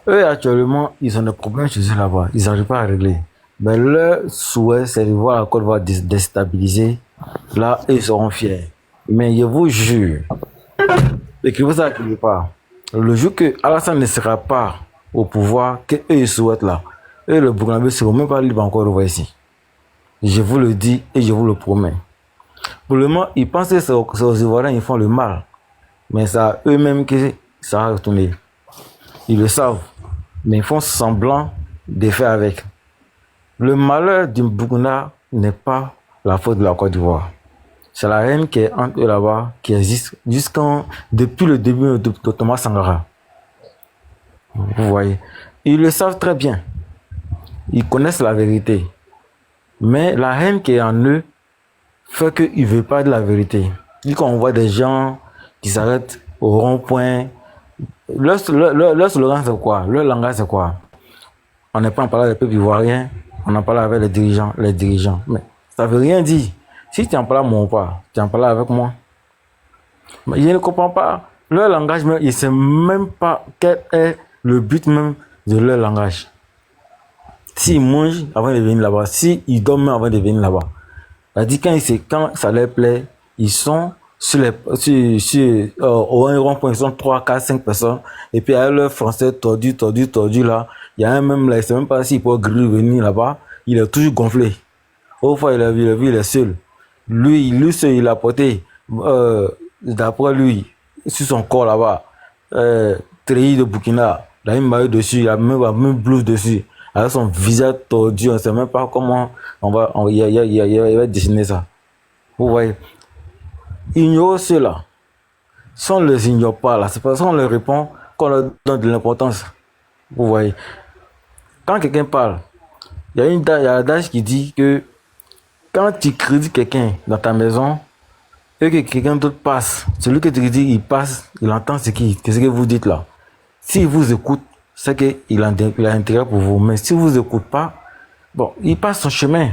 Eux, actuellement, ils ont des problèmes chez eux là-bas. Ils n'arrivent pas à régler. Mais leur souhait, c'est de voir la Côte d'Ivoire déstabiliser. Là, ils seront fiers. Mais je vous jure, écrivez ça quelque part. Le jour que Alassane ne sera pas au pouvoir, qu'eux ils souhaitent là, et le Burkina ne sera même pas libre encore de voir ici. Je vous le dis et je vous le promets. Pour le moment, ils pensent que c'est aux Ivoiriens, ils font le mal. Mais c'est à eux-mêmes que ça va retourner. Ils le savent. Mais ils font semblant de faire avec. Le malheur du Burkina n'est pas la faute de la Côte d'Ivoire. C'est la haine qui est entre eux là-bas, qui existe depuis le début de Thomas Sankara. Vous voyez. Ils le savent très bien. Ils connaissent la vérité. Mais la haine qui est en eux fait qu'ils ne veulent pas de la vérité. Quand on voit des gens qui s'arrêtent au rond-point, leur slogan c'est quoi? Leur langage c'est quoi? On n'est pas en parlant des peuples ivoiriens, on en parle avec les dirigeants. Mais ça ne veut rien dire. Si tu en parles à mon pas, tu en parles avec moi. Mais je ne comprends pas. Leur langage, ils ne savent même pas quel est le but même de leur langage. S'ils mangent avant de venir là-bas, s'ils dorment avant de venir là-bas, c'est-à-dire quand ça leur plaît, ils sont au rond-point, ils sont 3, 4, 5 personnes, et puis avec leur français tordu là, il y a un même là, il ne sait même pas s'il peut venir là-bas, il est toujours gonflé. Autrefois, il a vu, il est seul. Lui seul, il a porté, d'après lui, sur son corps là-bas, treillis de Burkina, il a une maillot dessus, il a même blouse dessus. Avec son visage tordu, on ne sait même pas comment il va dessiner ça. Vous voyez. Ignorer ceux-là. Si on ne les ignore pas, là, c'est parce qu'on leur répond qu'on leur donne de l'importance. Vous voyez. Quand quelqu'un parle, il y a l'adage qui dit que quand tu critiques quelqu'un dans ta maison et que quelqu'un d'autre passe, celui que tu critiques, il passe, il entend ce que vous dites là. S'il vous écoute, c'est qu'il a intérêt pour vous. Mais si vous n'écoutez pas, bon, il passe son chemin.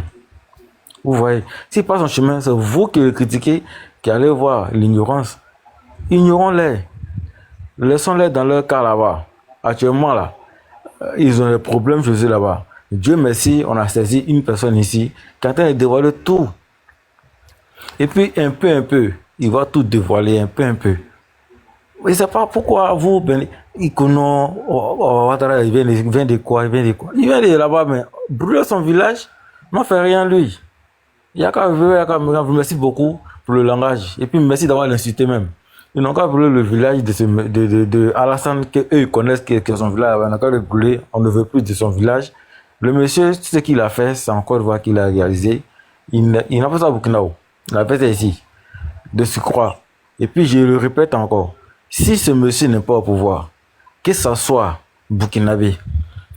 Vous voyez. S'il passe son chemin, c'est vous qui le critiquez, qui allez voir l'ignorance. Ignorons-les. Laissons-les dans leur cas là-bas. Actuellement, là, ils ont des problèmes chez eux là-bas. Dieu merci, on a saisi une personne ici qui est en train de dévoiler tout. Et puis, un peu, il va tout dévoiler, un peu. Mais c'est pas pourquoi vous, Ouattara, il vient de quoi? Il vient de là-bas, mais brûler son village, n'en fait rien lui. Merci beaucoup pour le langage. Et puis merci d'avoir l'insulté même. Ils n'ont qu'à brûler le village de Alassane, qu'eux ils connaissent que son village, on n'a qu'à le brûler, on ne veut plus de son village. Le monsieur, ce qu'il a fait, c'est encore une fois qu'il a réalisé. Il n'a pas ça à Burkina, il a fait ça ici, de se croire. Et puis je le répète encore, si ce monsieur n'est pas au pouvoir, que ce soit burkinabé,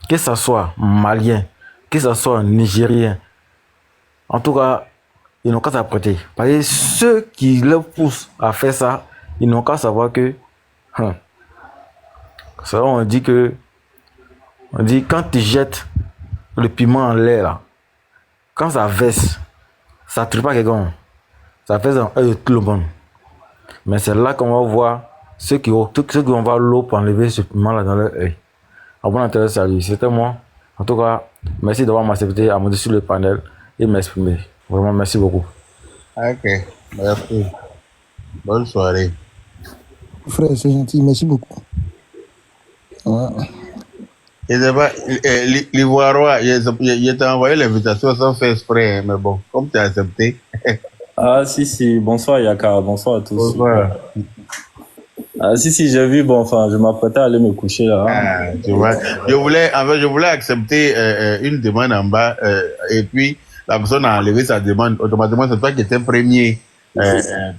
que ce soit malien, que ce soit nigérien, en tout cas, ils n'ont qu'à s'apprêter. Parce que ceux qui leur poussent à faire ça, ils n'ont qu'à savoir que, ça on dit quand tu jettes le piment en l'air, là, quand ça verse, ça ne tue pas quelqu'un, ça fait un œil de tout le monde. Mais c'est là qu'on va voir ceux qui vont voir l'eau pour enlever ce piment là dans leur œil. En bon intérêt, salut. C'était moi. En tout cas, merci d'avoir m'accepté à monter sur le panel et m'exprimer. Vraiment, merci beaucoup. Ok, merci. Bonne soirée. Frère, c'est gentil, merci beaucoup. Ouais. Et d'abord, l'Ivoirois, il t'a envoyé l'invitation sans faire exprès, mais bon, comme tu as accepté. Ah, si, bonsoir Yaka, bonsoir à tous. Bonsoir. Ah, si, j'ai vu, bon, enfin, je m'apprêtais à aller me coucher là. Ah, tu vois, je voulais accepter une demande en bas, et puis la personne a enlevé sa demande. Automatiquement, c'est toi qui étais premier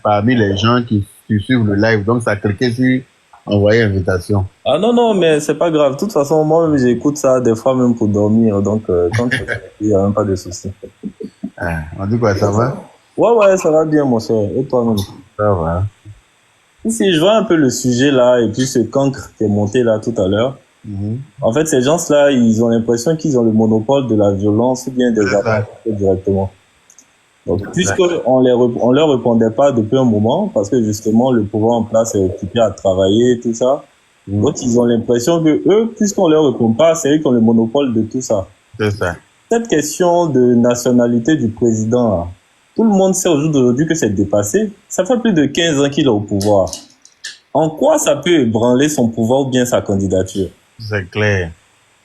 parmi les gens qui suivent le live, donc ça a cliqué sur envoyer invitation. Ah non, mais c'est pas grave. De toute façon, moi-même, j'écoute ça des fois même pour dormir, donc quand il n'y a même pas de souci. Ah, on dit quoi, ça va? Ouais, ça va bien, mon cher. Et toi-même? Ça va. Si je vois un peu le sujet là, et puis ce cancre qui est monté là tout à l'heure, en fait, ces gens-là, ils ont l'impression qu'ils ont le monopole de la violence ou bien des attaques directement. Donc, puisqu'on leur répondait pas depuis un moment, parce que justement, le pouvoir en place est occupé à travailler, tout ça. Donc, ils ont l'impression que eux, puisqu'on leur répond pas, c'est eux qui ont le monopole de tout ça. C'est ça. Cette question de nationalité du président, là, tout le monde sait au jour d'aujourd'hui que c'est dépassé. Ça fait plus de 15 ans qu'il est au pouvoir. En quoi ça peut ébranler son pouvoir ou bien sa candidature? C'est clair.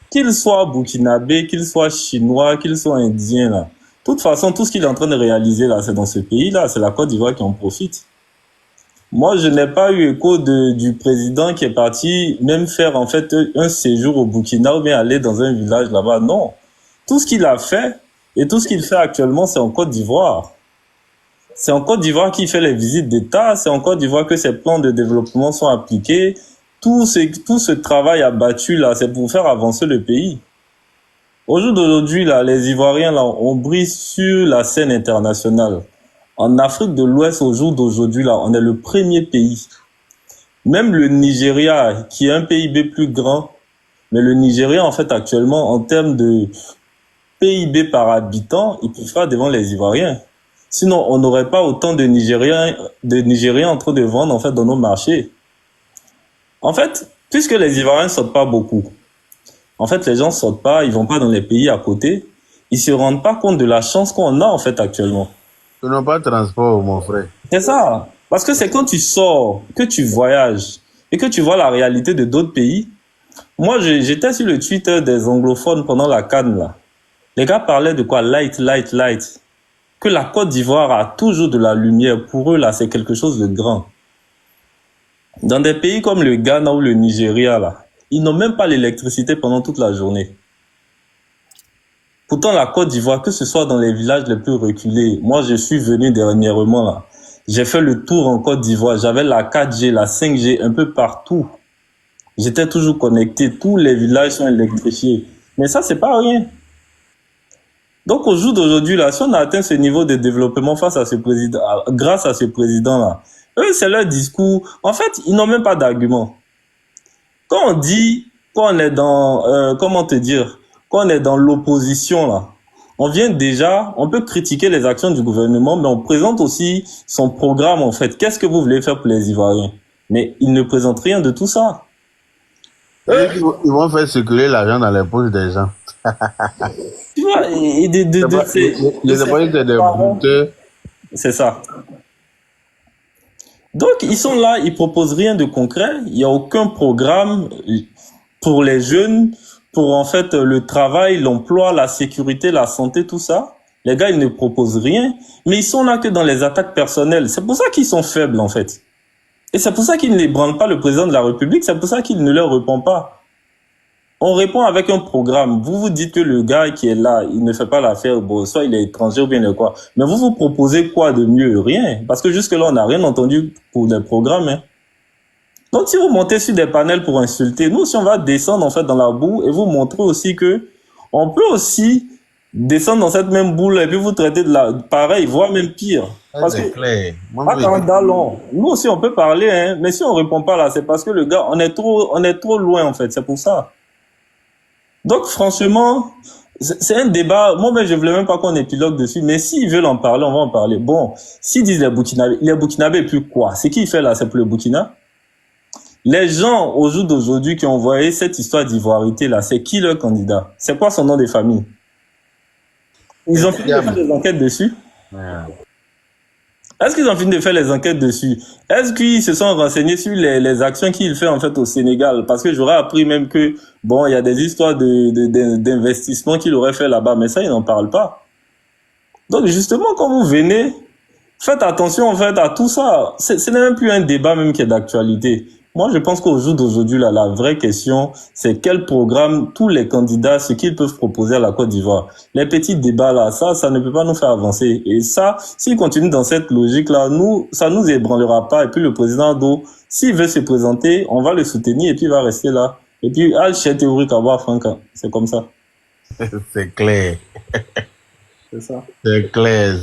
Qu'il soit burkinabé, qu'il soit chinois, qu'il soit indien, là. De toute façon, tout ce qu'il est en train de réaliser, là, c'est dans ce pays-là. C'est la Côte d'Ivoire qui en profite. Moi, je n'ai pas eu écho du président qui est parti même faire, en fait, un séjour au Burkina ou bien aller dans un village là-bas. Non. Tout ce qu'il a fait et tout ce qu'il fait actuellement, c'est en Côte d'Ivoire. C'est en Côte d'Ivoire qu'il fait les visites d'État. C'est en Côte d'Ivoire que ses plans de développement sont appliqués. Tout ce travail abattu, là, c'est pour faire avancer le pays. Au jour d'aujourd'hui, là, les Ivoiriens, là, on brille sur la scène internationale. En Afrique de l'Ouest, au jour d'aujourd'hui, là, on est le premier pays. Même le Nigeria, qui est un PIB plus grand, mais le Nigeria, en fait, actuellement, en termes de PIB par habitant, il peut faire devant les Ivoiriens. Sinon, on n'aurait pas autant de Nigériens en train de vendre, en fait, dans nos marchés. En fait, puisque les Ivoiriens sortent pas beaucoup, en fait, les gens sortent pas, ils vont pas dans les pays à côté, ils se rendent pas compte de la chance qu'on a, en fait, actuellement. Ils n'ont pas de transport, mon frère. C'est ça. Parce que c'est quand tu sors, que tu voyages, et que tu vois la réalité de d'autres pays. Moi, j'étais sur le Twitter des anglophones pendant la CAN, là. Les gars parlaient de quoi? Light. Que la Côte d'Ivoire a toujours de la lumière. Pour eux, là, c'est quelque chose de grand. Dans des pays comme le Ghana ou le Nigeria, là, ils n'ont même pas l'électricité pendant toute la journée. Pourtant, la Côte d'Ivoire, que ce soit dans les villages les plus reculés, moi, je suis venu dernièrement, là. J'ai fait le tour en Côte d'Ivoire. J'avais la 4G, la 5G, un peu partout. J'étais toujours connecté. Tous les villages sont électrifiés. Mais ça, c'est pas rien. Donc, au jour d'aujourd'hui, là, si on a atteint ce niveau de développement face à ce président, grâce à ce président-là, eux, c'est leur discours. En fait, ils n'ont même pas d'argument. Quand on dit qu'on est dans, comment te dire, qu'on est dans l'opposition, là, on peut critiquer les actions du gouvernement, mais on présente aussi son programme, en fait. Qu'est-ce que vous voulez faire pour les Ivoiriens? Mais ils ne présentent rien de tout ça. Ils vont faire circuler l'argent dans les poches des gens. Tu vois, et les Ivoiriens, c'est des brouteurs. C'est ça. Donc, ils sont là, ils proposent rien de concret. Il n'y a aucun programme pour les jeunes, pour en fait le travail, l'emploi, la sécurité, la santé, tout ça. Les gars, ils ne proposent rien, mais ils sont là que dans les attaques personnelles. C'est pour ça qu'ils sont faibles, en fait. Et c'est pour ça qu'ils n'ébranlent pas le président de la République, c'est pour ça qu'il ne leur répond pas. On répond avec un programme. Vous vous dites que le gars qui est là, il ne fait pas l'affaire, bon, soit il est étranger ou bien le quoi. Mais vous proposez quoi de mieux? Rien. Parce que jusque-là, on n'a rien entendu pour des programmes. Hein. Donc, si vous montez sur des panels pour insulter, nous, si on va descendre en fait dans la boue et vous montrer aussi que on peut aussi descendre dans cette même boule et puis vous traiter de la pareil, voire même pire. Parce que, clair. attends, nous aussi on peut parler, hein, mais si on répond pas là, c'est parce que le gars, on est trop loin en fait, c'est pour ça. Donc franchement, c'est un débat, moi-même je voulais même pas qu'on épilogue dessus, mais s'ils veulent en parler, on va en parler. Bon, s'ils disent les Burkinabés, plus quoi? C'est qui il fait là? C'est pour le Burkina? Les gens, au jour d'aujourd'hui, qui ont envoyé cette histoire d'ivoirité là, c'est qui leur candidat? C'est quoi son nom de famille? Ils ont fini de faire des enquêtes dessus? Est-ce qu'ils ont fini de faire les enquêtes dessus? Est-ce qu'ils se sont renseignés sur les actions qu'il fait en fait au Sénégal? Parce que j'aurais appris même que, bon, il y a des histoires d'investissement qu'il aurait fait là-bas, mais ça, ils n'en parlent pas. Donc, justement, quand vous venez, faites attention en fait à tout ça. Ce n'est même plus un débat même qui est d'actualité. Moi, je pense qu'au jour d'aujourd'hui, là, la vraie question, c'est quel programme tous les candidats, ce qu'ils peuvent proposer à la Côte d'Ivoire. Les petits débats là, ça ne peut pas nous faire avancer. Et ça, s'ils continuent dans cette logique-là, ça nous ébranlera pas. Et puis le président Do, s'il veut se présenter, on va le soutenir et puis il va rester là. Et puis, Al-Chet théorie Kawa Franca. C'est comme ça. C'est clair. C'est ça. C'est clair.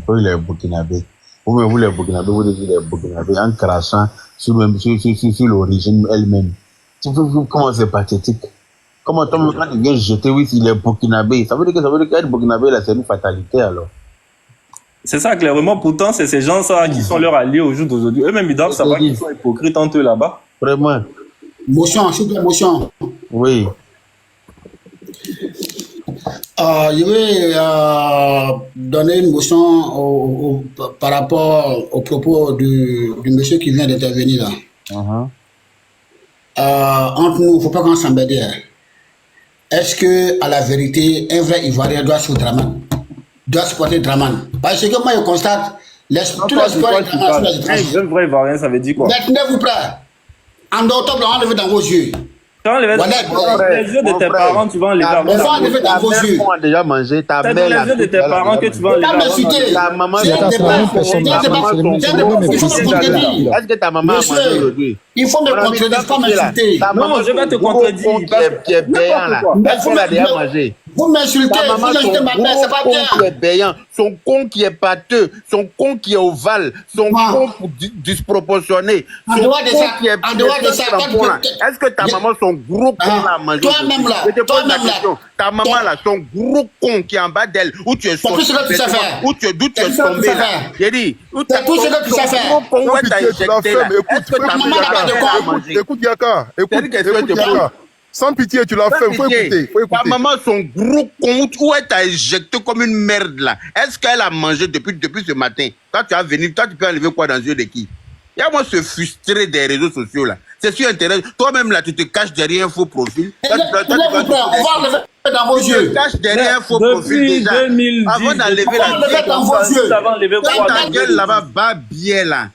Pour les Burkinabés. Vous les Burkinabés, vous dites les Burkinabés en crachant sur l'origine elle-même. Comment c'est pathétique? Comment quand tu viens jeter, oui, s'il est Burkinabé, ça veut dire qu'être Burkinabé, là, c'est une fatalité, alors. C'est ça, clairement. Pourtant, c'est ces gens-là qui sont leurs alliés au jour d'aujourd'hui. Eux-mêmes, ils doivent savoir qu'ils sont hypocrites entre eux là-bas. Vraiment. Motion, s'il te plaît, motion. Oui. Je vais donner une motion par rapport au propos du monsieur qui vient d'intervenir là. Entre nous, il ne faut pas qu'on s'embête. Est-ce que, à la vérité, un vrai Ivoirien doit supporter Draman? Parce que moi, je constate, tous les sports de Draman sont des étrangers. Un vrai Ivoirien, ça veut dire quoi? Tenez-vous prêt. En octobre, on enlevé dans vos yeux. Tu vas enlever les yeux de tes parents, tu vas enlever dans vos yeux. Ta mère a déjà mangé, ta mère. C'est les yeux de tes parents que tu vas enlever. Ta maman, est-ce que ta maman a mangé aujourd'hui? Il faut me contredire, pas m'insulter. Non, je vais te contredire. Qui est payant là. Est-ce qu'elle a déjà mangé? Vous m'insultez, vous insultez ma mère, c'est pas bien. Son con qui est payant, son con qui est pâteux, son con qui est ovale, son con disproportionné, son con qui est est-ce que ta maman, son gros con a mangé? Toi-même là, je te pose la question. Ta maman là, son gros con qui est en bas d'elle, où tu es sorti, d'où tu es tombé là. J'ai dit, où tu es tout ce que tu sais faire. Est-ce que ta maman a mangé? Écoute Yaka, écoute Yaka. Sans pitié, tu l'as fait, il faut écouter. Ta maman, son gros con, où elle t'a injecté comme une merde là. Est-ce qu'elle a mangé depuis ce matin? Quand tu as venu, toi tu peux enlever quoi dans les yeux de qui? Il y a moi se frustrer des réseaux sociaux là. C'est sur Internet. Toi-même là, tu te caches derrière un faux profil. On va enlever dans vos yeux. Tu te caches derrière un faux profil déjà. Avant d'enlever la gueule. Ta gueule là-bas, bas bien là.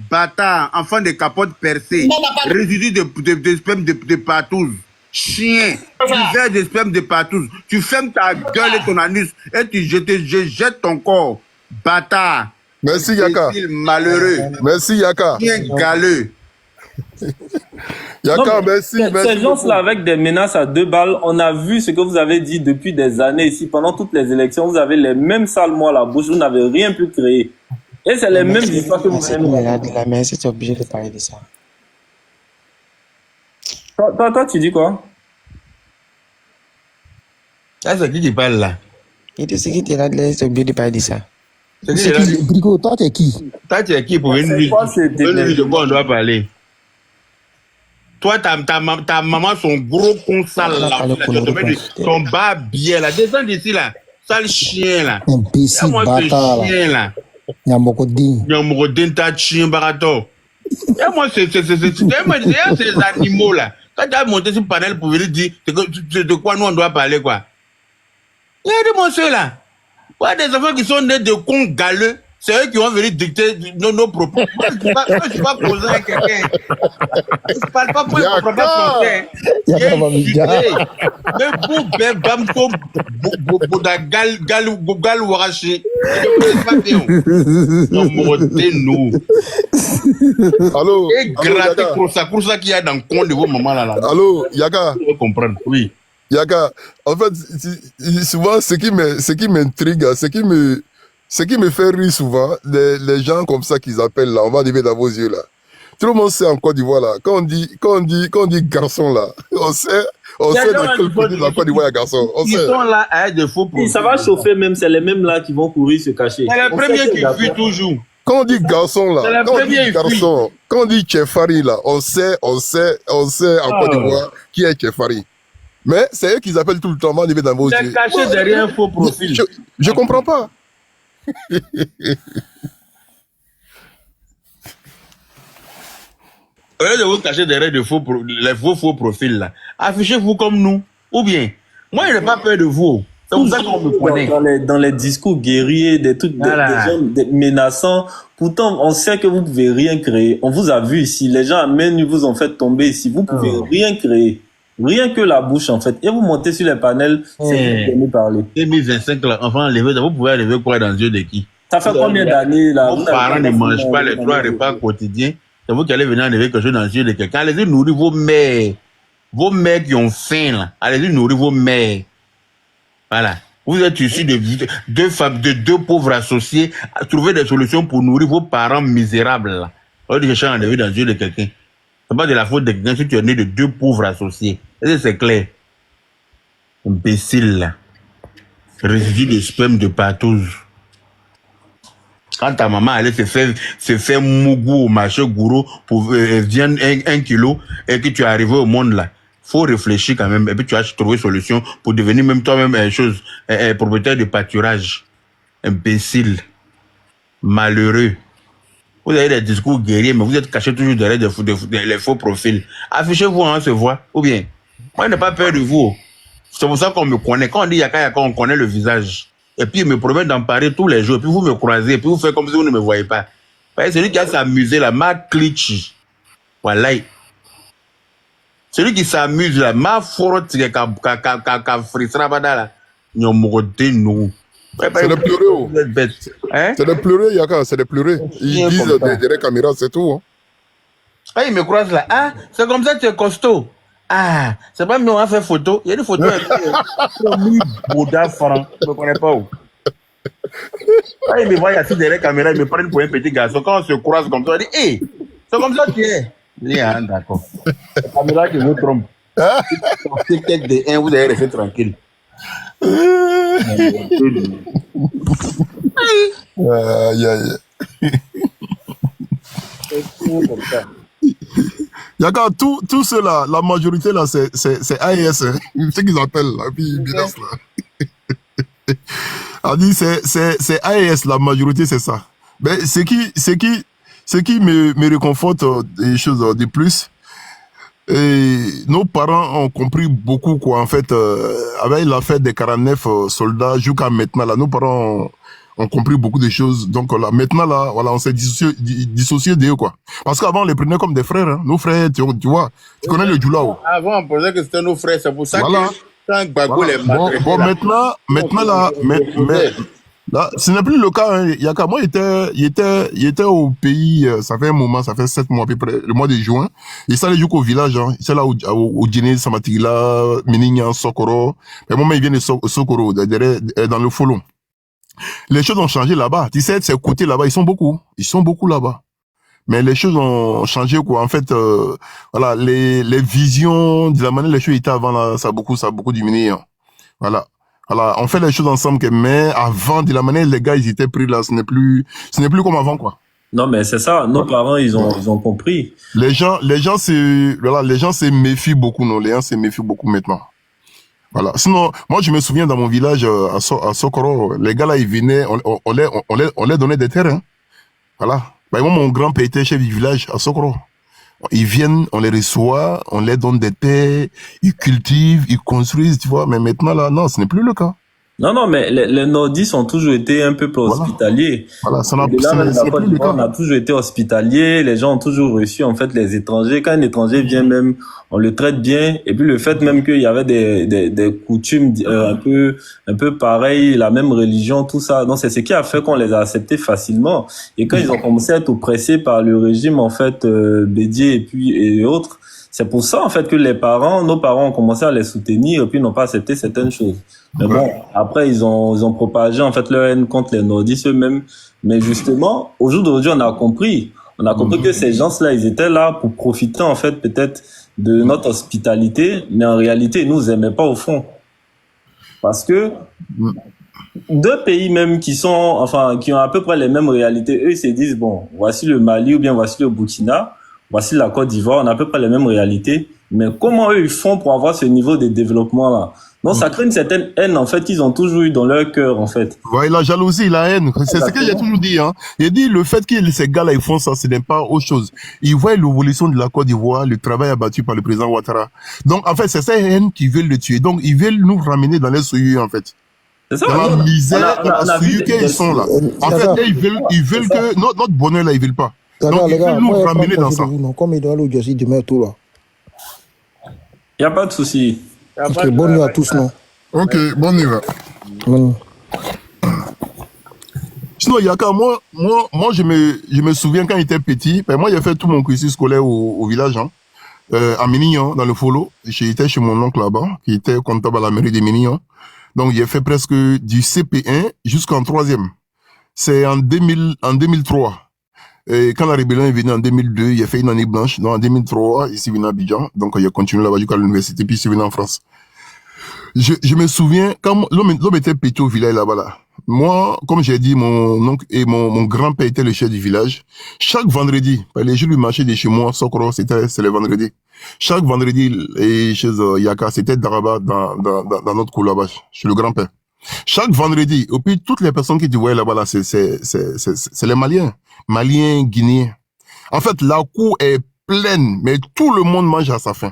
Bâtard, enfant de capote percée. Résidu de sperme de patouze. Chien, tu verres de sperme de patouze, tu fermes ta gueule et ton anus et je jette ton corps. Bâtard. Merci Yaka. Malheureux. Merci Yaka. Chien galeux. Yaka, merci. Ces gens-là avec des menaces à 2 balles, on a vu ce que vous avez dit depuis des années ici. Pendant toutes les élections, vous avez les mêmes sales mots à la bouche, vous n'avez rien pu créer. Et c'est les mêmes histoires que vous avez. Merci, tu es obligé de parler de ça. Toi, tu dis quoi? C'est qui parle là? Il dit c'est qui t'es là, tu es obligé de parler de ça. C'est qui? Brico, toi, tu es qui? Toi, tu es qui pour une nuit de quoi on doit parler? Toi, ta maman, son gros con sale là, son bas bien là, descends d'ici là. Sale chien là. Imbécile, Moi, bâtard ce chien là. Nyamokodin. Nyamrodin ta chien barato. Et moi, c'est les animaux là. Quand tu as monté sur le panel pour venir dire de quoi nous on doit parler quoi. Il y a des monstres là. Il y a des enfants qui sont nés de cons galeux. C'est eux qui vont venir dicter nos propos. Moi, je ne suis pas posé à quelqu'un. Je ne parle pas pour un comprendre français. Mais pour Bamko, Bouda Gal Warachi. Nous. Allô? Et gratter Kousa qu'il y a dans le con de vos mamans là. Allô, Yaka? Vous comprendre, oui. Yaka, en fait, souvent, ce qui m'intrigue, ce qui me fait rire souvent, les gens comme ça qu'ils appellent là, on va arriver dans vos yeux là. Tout le monde sait en Côte d'Ivoire là, quand on dit garçon là, on sait dans quel pays de la Côte d'Ivoire il y a garçon. Ils sont là à être de faux profils. Ça va chauffer même, c'est les mêmes là qui vont courir se cacher. C'est le premier qui fuit toujours. Quand on dit garçon là, quand on dit Tchefari là, on sait en Côte d'Ivoire qui est Tchefari. Mais c'est eux qu'ils appellent tout le temps, on va arriver dans vos yeux. C'est caché derrière un faux profil. Je comprends pas. Au lieu de vous cacher derrière les faux profils là, affichez-vous comme nous. Ou bien, moi je n'ai pas peur de vous. C'est pour ça qu'on me connaît. Dans les discours guerriers, des trucs des gens menaçants. Pourtant, on sait que vous ne pouvez rien créer. On vous a vu ici. Les gens à main nue vous ont fait tomber ici. Vous ne pouvez rien créer. Rien que la bouche, en fait. Et vous montez sur les panels, c'est vous parler. 2025, là, enfin, vous pouvez enlever quoi dans les yeux de qui? Ça fait combien d'années, là? Vos parents ne mangent pas les 3 repas quotidiens. C'est vous qui allez venir enlever quelque chose dans les yeux de quelqu'un. Allez-y nourrir vos mères. Vos mères qui ont faim, là. Allez-y nourrir vos mères. Voilà. Vous êtes ici de deux pauvres associés à trouver des solutions pour nourrir vos parents misérables, là. Au lieu de chercher à enlever dans les yeux de quelqu'un. C'est pas de la faute de quelqu'un si tu es né de 2 pauvres associés. Est-ce que c'est clair? Imbécile, là. Résidu de sperme de partouze. Quand ta maman allait se faire mougou au marché gourou pour viande 1 kilo et que tu es arrivé au monde là, faut réfléchir quand même et puis tu vas trouver solution pour devenir même toi-même propriétaire de pâturage. Imbécile. Malheureux. Vous avez des discours guerriers, mais vous êtes caché toujours derrière les faux profils. Affichez-vous, on se voit. Ou bien, moi, je n'ai pas peur de vous. C'est pour ça qu'on me connaît. Quand on dit Yaka, on connaît le visage. Et puis, il me promet d'en parler tous les jours. Et puis, vous me croisez. Et puis, vous faites comme si vous ne me voyez pas. Celui qui a s'amusé, là, ma cliché. Voilà. Celui qui s'amuse, là, ma forotte, ka frissera, là. Nous. C'est de pleurer. C'est de pleurer, Yaka, c'est de pleurer. Ils disent derrière la caméra, c'est tout. Hein. Ah, ils me croisent là. Ah, c'est comme ça que tu es costaud. Ah, c'est pas mieux, on a fait photo. Il y a des photos avec Bouddha franc. Je ne connais pas où. Ah, ils me voient assis derrière la caméra, ils me prennent pour un petit garçon. Quand on se croise comme ça, on dit, hé, c'est comme ça que tu es. Je dis, ah, d'accord. C'est la caméra qui vous trompe. C'est tête de 1, vous allez rester tranquille. Yaka, tout cela, la majorité là, c'est AES, hein. C'est ce qu'ils appellent là, puis Bidas là. On dit c'est AES, la majorité c'est ça. Mais ce qui me réconforte des choses de plus. Et nos parents ont compris beaucoup quoi en fait avec l'affaire des 49 soldats jusqu'à maintenant là nos parents ont compris beaucoup de choses donc là maintenant là voilà on s'est dissocié d'eux quoi parce qu'avant on les prenait comme des frères hein. Nos frères tu vois tu connais le Djoulao avant on pensait que c'était nos frères c'est pour ça voilà. Que quand Gbagbo les bon maintenant là là, ce n'est plus le cas, hein. Yaka, moi, il était au pays, ça fait un moment, ça fait 7 mois à peu près, le mois de juin. Il s'est allé jusqu'au village, hein. Il s'est là au Djéné, Samatigila, Minignan, Sokoro. Mais moi, il vient de Sokoro, dans le Folon. Les choses ont changé là-bas. Tu sais, ces côtés là-bas, ils sont beaucoup là-bas. Mais les choses ont changé, quoi. En fait, voilà, les visions, de la manière les choses étaient avant, là, ça a beaucoup diminué, hein. Voilà. Voilà, on fait les choses ensemble, mais avant, de la manière les gars, ils étaient pris là, ce n'est plus comme avant, quoi. Non, mais c'est ça, nos parents, ils ont compris. Les gens se méfient beaucoup, non, les gens se méfient beaucoup maintenant. Voilà. Sinon, moi, je me souviens dans mon village à Sokoro, les gars là, ils venaient, on les donnait des terrains. Voilà. Bah, moi, mon grand-père était chef du village à Sokoro. Ils viennent, on les reçoit, on les donne des terres, ils cultivent, ils construisent, tu vois. Mais maintenant, là, non, ce n'est plus le cas. Non, non, mais les nordistes ont toujours été un peuple hospitalier. Voilà, ça n'a Et là, même c'est la Côte plus le d'Ivoire, cas. on a toujours été hospitalier. Les gens ont toujours reçu, en fait, les étrangers. Quand un étranger vient même, on le traite bien. Et puis, le fait même qu'il y avait des coutumes un peu pareilles, la même religion, tout ça. Donc, c'est ce qui a fait qu'on les a acceptés facilement. Et quand ils ont commencé à être oppressés par le régime, en fait, Bédier et autres, c'est pour ça, en fait, que nos parents ont commencé à les soutenir et puis n'ont pas accepté certaines choses. Mais bon, après, ils ont propagé, en fait, leur haine contre les nordistes eux-mêmes. Mais justement, au jour d'aujourd'hui, on a compris que ces gens-là, ils étaient là pour profiter, en fait, peut-être de notre hospitalité, mais en réalité, ils nous aimaient pas au fond. Parce que deux pays même qui ont à peu près les mêmes réalités, eux, ils se disent, bon, voici le Mali ou bien voici le Burkina, voici la Côte d'Ivoire, on a à peu près les mêmes réalités. Mais comment eux, ils font pour avoir ce niveau de développement-là? Donc, ça crée une certaine haine, en fait, qu'ils ont toujours eu dans leur cœur, en fait. Ouais, la jalousie, la haine. C'est ce que j'ai toujours dit, hein. J'ai dit, le fait que ces gars-là, ils font ça, ce n'est pas autre chose. Ils voient l'évolution de la Côte d'Ivoire, le travail abattu par le président Ouattara. Donc, en fait, c'est cette haine qui veulent le tuer. Donc, ils veulent nous ramener dans les souillures, en fait. C'est ça, dans la misère, dans la souillure qu'ils sont là. En fait, là, ils veulent que notre bonheur, là, ils veulent pas. Donc, ils veulent nous ramener dans ça. Comme il doit aller au Jossi demain, tout là. Il n'y a pas de souci. Ok, bonne nuit à tous, non? Ok, bonne nuit. Sinon, Yaka, moi, je me souviens quand j'étais petit, ben, moi, j'ai fait tout mon cursus scolaire au village, hein, à Ménignan, dans le Folo. J'étais chez mon oncle là-bas, qui était comptable à la mairie de Ménignan. Donc, j'ai fait presque du CP1 jusqu'en 3e. C'est en 2003. Et quand la rébellion est venue en 2002, il a fait une année blanche. Donc, en 2003, ici, venu à Abidjan. Donc, il a continué là-bas jusqu'à l'université, puis il est venu en France. Je me souviens, quand l'homme était petit au village là-bas, là. Moi, comme j'ai dit, mon oncle et mon grand-père étaient le chef du village. Chaque vendredi, les jours du marché de chez moi, Sokoro, c'est le vendredi. Chaque vendredi, et chez Yaka, c'était Daraba, dans notre cour là-bas, chez le grand-père. Chaque vendredi, et puis toutes les personnes qui te voyaient là-bas, là, c'est les Maliens, Guinéens. En fait, la cour est pleine, mais tout le monde mange à sa faim.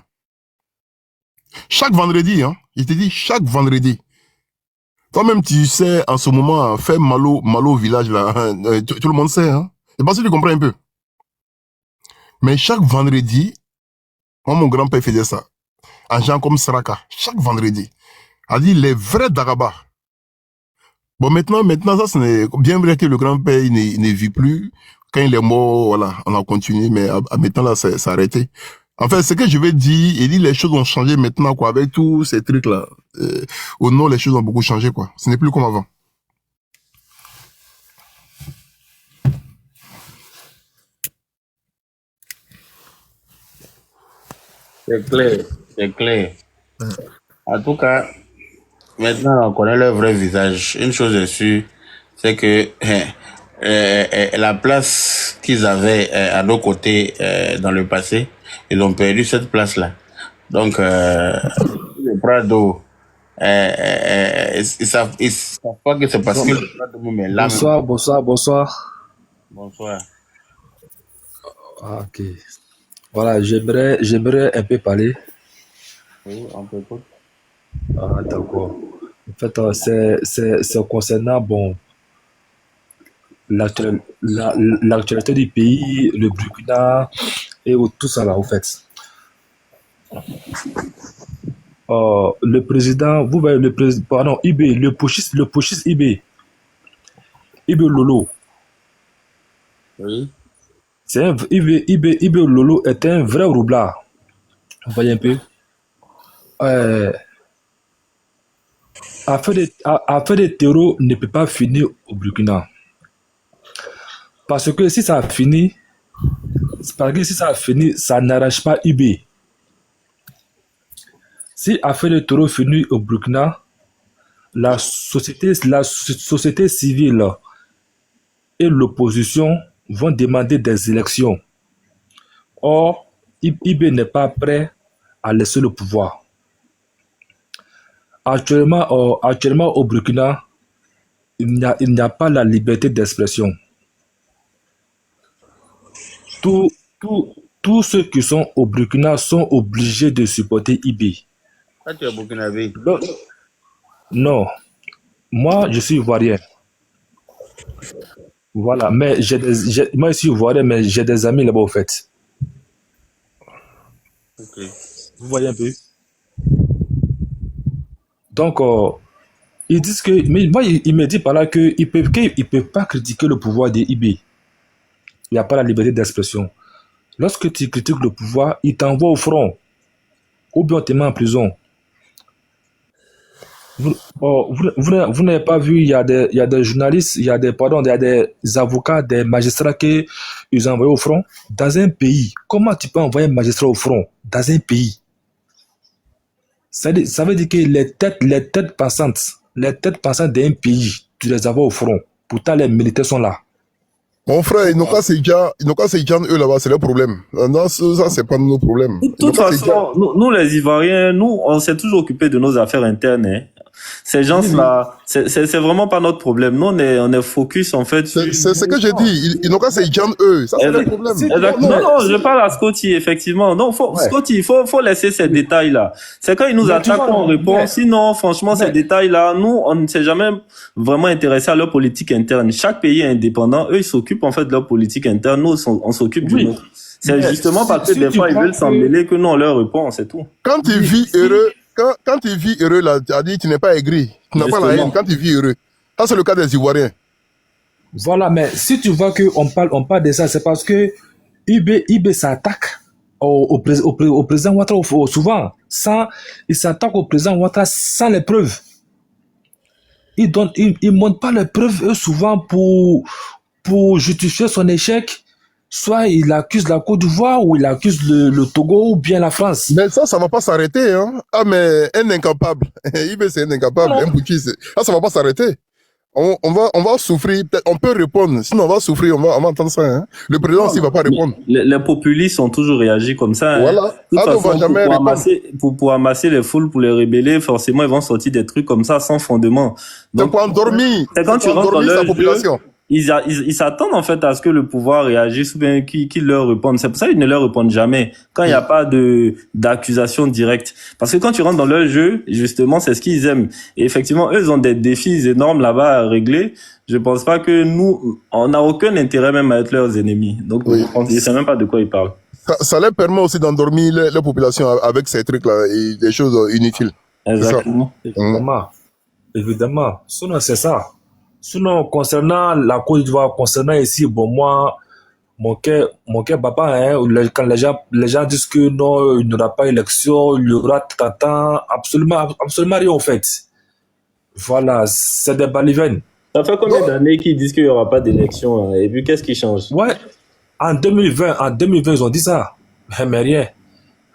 Chaque vendredi, hein, il te dit chaque vendredi. Toi-même, tu sais, en ce moment, faire malo au village, là, hein, tout le monde sait, hein. C'est parce que tu comprends un peu. Mais chaque vendredi, moi, mon grand-père faisait ça. Un gens comme Saraka, chaque vendredi. A dit les vrais Daraba. Bon, maintenant, ça, c'est bien vrai que le grand-père, il ne vit plus. Quand il est mort, voilà, on a continué, mais maintenant, là, c'est arrêté. En fait, ce que je vais dire, il dit les choses ont changé maintenant, quoi, avec tous ces trucs-là. Au nord, les choses ont beaucoup changé, quoi. Ce n'est plus comme avant. C'est clair, c'est clair. En tout cas, maintenant, on connaît leur vrai visage. Une chose est sûre, c'est que la place qu'ils avaient à nos côtés dans le passé, ils ont perdu cette place-là. Donc, le Prado, ils savent pas que c'est parce que le Prado est là. Bonsoir. Bonsoir. Ah, ok. Voilà, j'aimerais un peu parler. Oui, on peut écouter. Ah, d'accord. En fait, c'est concernant, bon, l'actualité du pays, le Burkina et tout ça là, en fait. Le président, vous voyez, pardon, IB, le putschiste IB Lolo. Oui. IB Lolo est un vrai roublard. Vous voyez un peu? Affaire de terreau ne peut pas finir au Burkina. Parce que si ça a fini, ça n'arrange pas IB. Si affaire de terreau finit au Burkina, la société civile et l'opposition vont demander des élections. Or, IB n'est pas prêt à laisser le pouvoir. actuellement au Burkina, il n'y a pas la liberté d'expression. Tous, tous, tous ceux qui sont au Burkina sont obligés de supporter IB. Ah, tu es burkinabé. Non, moi je suis ivoirien. Voilà, mais moi je suis ivoirien, mais j'ai des amis là-bas au fait. Ok. Vous voyez un peu? Donc, ils disent que. Mais moi, il me dit par là qu'ils ne peuvent pas critiquer le pouvoir des IB. Il n'y a pas la liberté d'expression. Lorsque tu critiques le pouvoir, ils t'envoient au front. Ou bien on te met en prison. Vous n'avez pas vu, il y a des journalistes, il y a des avocats, des magistrats qu'ils ont envoyés au front. Dans un pays, comment tu peux envoyer un magistrat au front? Dans un pays. Ça veut dire que les têtes pensantes d'un pays, tu les envoies au front. Pourtant, les militaires sont là. Mon frère, ils n'ont qu'à se dire, eux là-bas, c'est leur problème. Non, ça, c'est pas nos problèmes. De toute façon, nous les Ivoiriens, on s'est toujours occupé de nos affaires internes. Hein. Ces gens-là, c'est vraiment pas notre problème. Nous, on est focus, en fait. C'est ce que j'ai dit. Ils n'ont qu'à se dire, eux. Ça, c'est leur problème. Non, je parle à Scotty, effectivement. Non, Scotty, il faut laisser ces détails-là. C'est quand ils nous attaquent qu'on répond. Sinon, franchement, ces détails-là, nous, on ne s'est jamais vraiment intéressé à leur politique interne. Chaque pays est indépendant. Eux, ils s'occupent, en fait, de leur politique interne. Nous, on s'occupe du nôtre. C'est justement parce que des fois, ils veulent s'en mêler que nous, on leur répond, c'est tout. Quand tu vis heureux, quand tu vis heureux, là, tu as dit, tu n'es pas aigri. Tu n'as pas la haine. Quand tu vis heureux. Ça, c'est le cas des Ivoiriens. Voilà, mais si tu vois qu'on parle de ça, c'est parce que IB s'attaque au président Ouattara souvent. Il s'attaque au président Ouattara sans les preuves. Ils ne montrent pas les preuves, eux, souvent, pour justifier son échec. Soit il accuse la Côte d'Ivoire, ou il accuse le Togo, ou bien la France. Mais ça ne va pas s'arrêter. Hein? Ah, mais un incapable. IB, c'est un incapable. Un bouti, ça ne va pas s'arrêter. On va souffrir. On peut répondre. Sinon, on va souffrir. On va entendre ça. Hein? Le président, s'il ne va pas répondre. Les populistes ont toujours réagi comme ça. Voilà. De toute façon, pour amasser les foules, pour les rebeller, forcément, ils vont sortir des trucs comme ça sans fondement. Donc, pour endormir. C'est quand tu rentres dans leur population. Jeu, ils s'attendent en fait à ce que le pouvoir réagisse ou bien qu'ils leur répondent. C'est pour ça qu'ils ne leur répondent jamais quand il n'y a pas d'accusation directe. Parce que quand tu rentres dans leur jeu, justement, c'est ce qu'ils aiment. Et effectivement, eux, ils ont des défis énormes là-bas à régler. Je pense pas que nous, on n'a aucun intérêt même à être leurs ennemis. Donc, je ne sais même pas de quoi ils parlent. Ça leur permet aussi d'endormir la population avec ces trucs-là et des choses inutiles. Exactement. Évidemment. Sinon, c'est ça. Sinon, concernant la Côte d'Ivoire, concernant ici, bon, moi, mon cœur papa, hein, quand les gens disent que non, il n'y aura pas élection, il y aura absolument rien en fait. Voilà, c'est des balivernes. Ça fait combien d'années qu'ils disent qu'il n'y aura pas d'élection, hein, et puis qu'est-ce qui change? Ouais, en 2020, ils ont dit ça, mais rien.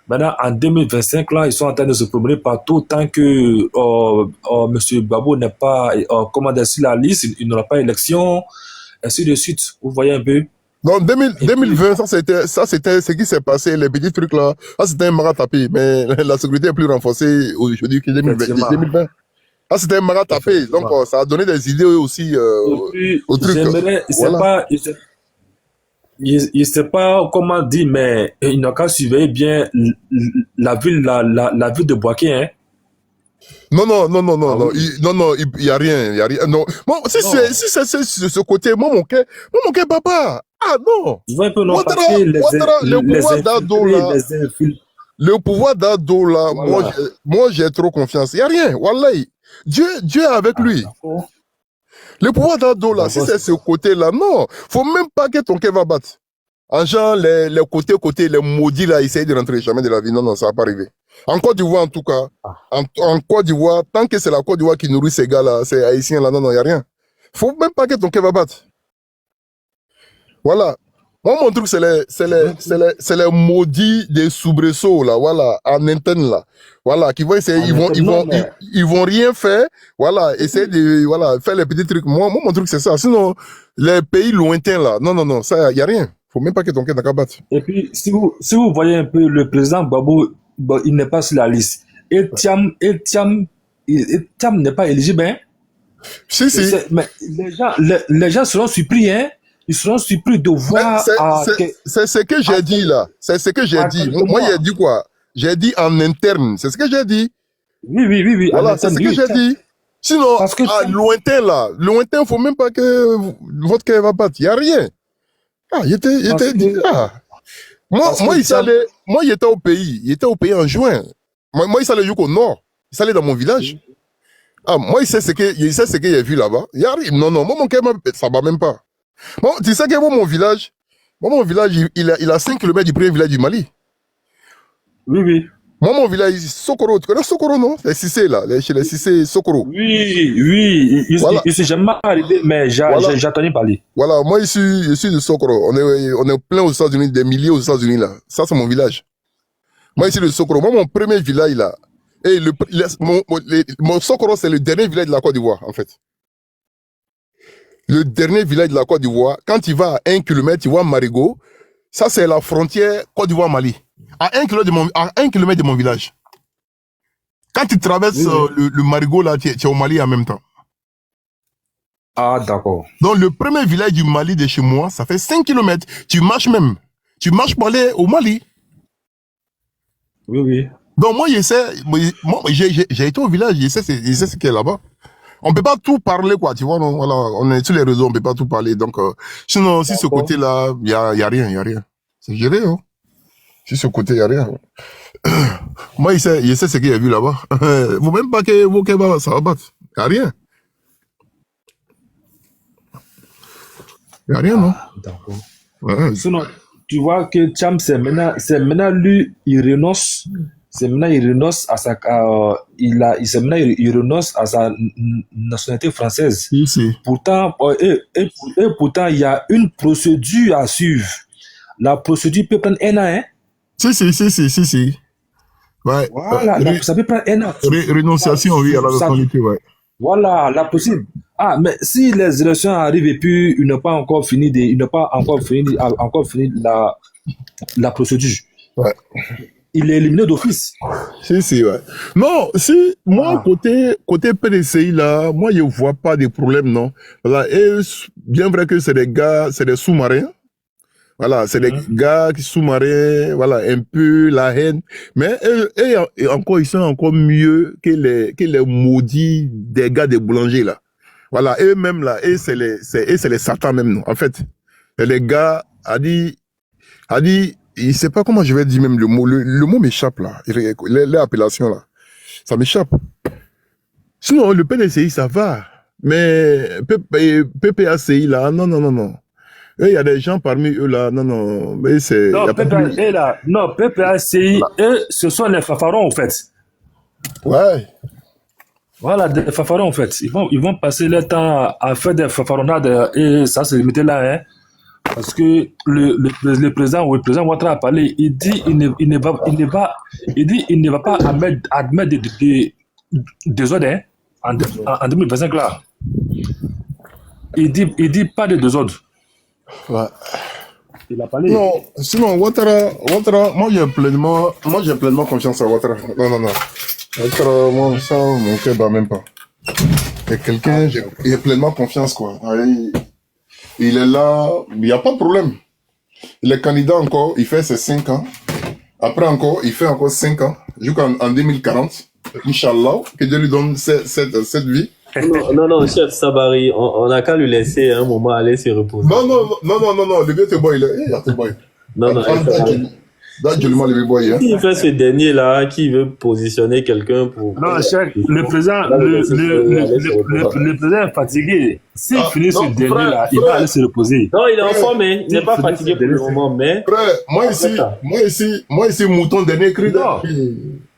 Maintenant, en 2025, là, ils sont en train de se promener partout tant que M. Gbagbo n'est pas commandé sur la liste, il n'aura pas élection, ainsi de suite. Vous voyez un peu? Non, 2020, ça c'était ce qui s'est passé, les petits trucs là. Ça c'était un maratapé, mais la sécurité est plus renforcée aujourd'hui que 2020. Ça c'était un maratapé, donc ça a donné des idées aussi au truc. Je ne sais pas comment dire, mais il n'a qu'à surveiller bien la ville de Bouaké, hein. Non, il y a rien. Non. Bon, si c'est ce côté, moi mon cœur, papa. Ah non. Le pouvoir d'Ado là, voilà. moi j'ai trop confiance. Il y a rien. Wallahi. Dieu est avec lui. Le pouvoir d'Ado là, si c'est ce côté là, non, faut même pas que ton cœur va battre. En genre, les côtés, les maudits là, essayent de rentrer jamais de la vie. Non, ça va pas arriver. En Côte d'Ivoire, en tout cas, en Côte d'Ivoire, tant que c'est la Côte d'Ivoire qui nourrit ces gars-là, ces Haïtiens là, non, y a rien. Faut même pas que ton cœur va battre. Voilà. Moi, mon truc, c'est les maudits des soubresauts, là, voilà, en interne, là. Voilà, qui vont essayer, ils vont rien faire, voilà, essayer de, voilà, faire les petits trucs. Moi, mon truc, c'est ça. Sinon, les pays lointains, là, non, ça, y a rien. Faut même pas que ton cœur n'a qu'à battre. Et puis, si vous voyez un peu le président Gbagbo, il n'est pas sur la liste. Et Thiam Cham n'est pas éligible, hein. Si. Mais les gens seront surpris, hein. Ils seront surpris de voir. C'est ce que j'ai dit là. C'est ce que j'ai dit. Moi, j'ai dit quoi? J'ai dit en interne. C'est ce que j'ai dit. Oui. Voilà, c'est ce que j'ai dit. Sinon, lointain là, lointain, faut même pas que votre cœur va battre. Il n'y a rien. Il était Moi, il était au pays. Il était au pays en juin. Moi, il s'allait jusqu'au nord. Il s'allait dans mon village. Moi, il sait ce qu'il a vu là-bas. Il y a rien. Non, moi, mon cœur, ça va même pas. Bon, tu sais que mon village, il a 5 km du premier village du Mali. Oui. Moi, mon village, Sokoro, tu connais Sokoro, non? Les Cissé, là, chez les Cissé, Sokoro. Oui. Il s'est jamais arrivé, mais j'ai entendu parler. Voilà, moi, je suis de Sokoro. On est plein aux États-Unis, des milliers aux États-Unis, là. Ça, c'est mon village. Moi, ici, de Sokoro. Moi, mon premier village, là, et mon Sokoro, c'est le dernier village de la Côte d'Ivoire, en fait. Le dernier village de la Côte d'Ivoire, quand tu vas à 1 km, tu vois Marigot. Ça, c'est la frontière Côte d'Ivoire-Mali. À 1 km de mon village. Quand tu traverses le Marigot, là, tu es au Mali en même temps. Ah, d'accord. Donc, le premier village du Mali de chez moi, ça fait 5 km. Tu marches même. Tu marches pour aller au Mali. Oui. Donc, moi, j'ai été au village, je sais ce qu'il y a là-bas. On peut pas tout parler, quoi, tu vois, non? Voilà, on est sur les réseaux, on peut pas tout parler. Donc, sinon, si ce côté-là, il y a rien. C'est géré, hein. Si ce côté, il y a rien. Moi, il sait ce qu'il y a vu là-bas. Vous même pas que vos kebabs, ça va battre. Il y a rien. Il y a rien, non? D'accord. Ouais. Sinon, tu vois que Cham, c'est maintenant lui, il renonce. C'est maintenant il renonce à sa il renonce à sa nationalité française. Si. Pourtant pourtant il y a une procédure à suivre. La procédure peut prendre 1 an, hein? Si. Ouais. Voilà, ça peut prendre 1 an. Renonciation, oui, à la nationalité, ouais. Voilà, la possible. Mais si les élections arrivent et puis il n'a pas encore fini la procédure. Ouais. Il est éliminé d'office. Si, ouais. Non, si, moi, côté PDCI, là, moi, je vois pas de problème, non. Voilà, et bien vrai que c'est des gars, c'est des sous-marins. Voilà, c'est des gars qui sous-marins, voilà, un peu la haine. Mais, et encore, ils sont encore mieux que les maudits des gars des boulangers, là. Voilà, eux-mêmes, là, c'est les satans, même, non. En fait, les gars, a dit, il sait pas comment je vais dire même le mot m'échappe là, les appellations là, ça m'échappe. Sinon le PDCI ça va, mais PPACI là, non. Il y a des gens parmi eux là, non, mais c'est... Non, PPACI, eux, ce sont les fafarons en fait. Ouais. Voilà, des fafarons en fait. Ils vont passer leur temps à faire des fafaronnades et ça c'est limité là, hein. Parce que le président Ouattara a parlé, il dit il ne va pas admettre des ordres, hein, en 2025 là. Il dit pas de désordre. Ouais. Il a parlé. Non, sinon Ouattara, moi j'ai pleinement confiance à Ouattara. Non. Ouattara, moi ça, mon cœur bat même pas. C'est quelqu'un, j'ai pleinement confiance quoi. Il est là, il n'y a pas de problème. Il est candidat encore, il fait ses 5 ans. Après encore, il fait encore 5 ans. Jusqu'en 2040. Inch'Allah, que Dieu lui donne cette vie. Non, chef Sabari, on n'a qu'à lui laisser un moment aller se reposer. Non, le vieux boy, il est boy. Non. Il fait ce dernier là qui veut positionner quelqu'un pour. Non, chef, le président est fatigué. S'il finit ce dernier là, il va aller se reposer. Non, il est en forme, hein. Il n'est pas fatigué pour le moment, mais. Frère, moi ici, mouton dernier cri.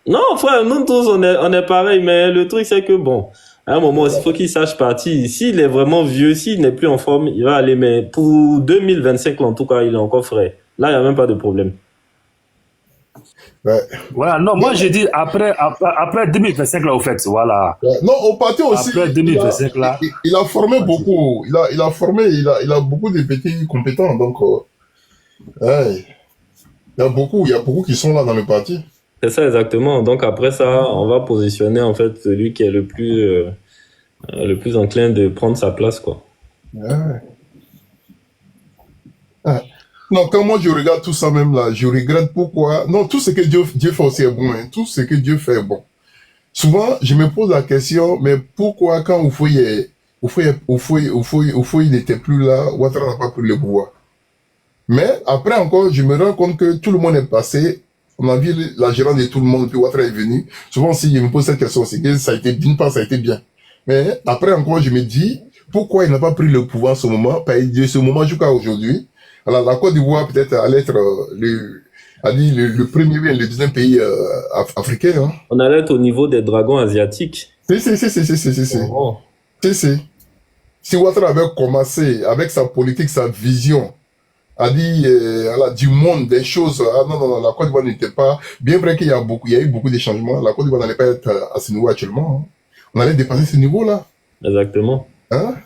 Non, frère, nous tous on est pareil, mais le truc c'est que bon. À un moment, il faut qu'il sache partir. S'il est vraiment vieux, s'il n'est plus en forme, il va aller. Mais pour 2025, en tout cas, il est encore frais. Là, il n'y a même pas de problème. Ouais. Voilà, non, moi j'ai dit après 2025 là, au fait, voilà. Ouais. Non, au parti aussi. Après 2025 là. Il a formé beaucoup. Il a beaucoup de petits compétents. Donc, il y a beaucoup qui sont là dans le parti. C'est ça exactement. Donc après ça, on va positionner en fait celui qui est le plus enclin de prendre sa place, quoi. Ouais. Ah. Non, quand moi je regarde tout ça même là, je regrette pourquoi. Non, tout ce que Dieu fait aussi est bon. Hein. Tout ce que Dieu fait est bon. Souvent, je me pose la question, mais pourquoi quand il n'était plus là, Ouattara n'a pas pris le pouvoir. Mais après encore, je me rends compte que tout le monde est passé. On a vu la gérance de tout le monde, puis Ouattara est venu. Souvent aussi, je me pose cette question, c'est que ça a été, d'une part, ça a été bien. Mais après encore, je me dis, pourquoi il n'a pas pris le pouvoir à ce moment, de ce moment jusqu'à aujourd'hui. Alors, la Côte d'Ivoire peut-être allait être le premier ou le deuxième pays africain. Hein. On allait être au niveau des dragons asiatiques. Si. Oh. Si Ouattara avait commencé avec sa politique, sa vision, a dit du monde, des choses. Ah non, la Côte d'Ivoire n'était pas. Bien vrai qu'il y a eu beaucoup de changements. La Côte d'Ivoire n'allait pas être à ce niveau actuellement. Hein. On allait dépasser ce niveau-là. Exactement. Hein?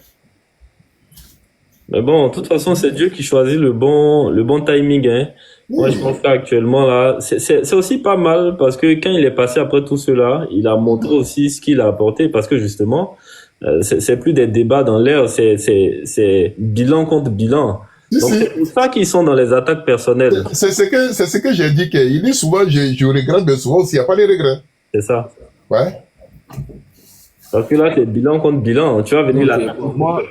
Mais bon, de toute façon, c'est Dieu qui choisit le bon timing. Hein. Moi, je pense qu'actuellement, là, c'est aussi pas mal parce que quand il est passé après tout cela, il a montré aussi ce qu'il a apporté parce que justement, c'est plus des débats dans l'air, c'est bilan contre bilan. Donc, c'est pour ça qu'ils sont dans les attaques personnelles. C'est ce que j'ai dit, qu'il dit souvent, je regrette, mais souvent, s'il n'y a pas les regrets. C'est ça. Ouais. Parce que là, c'est bilan contre bilan. Tu vas venir là. Moi,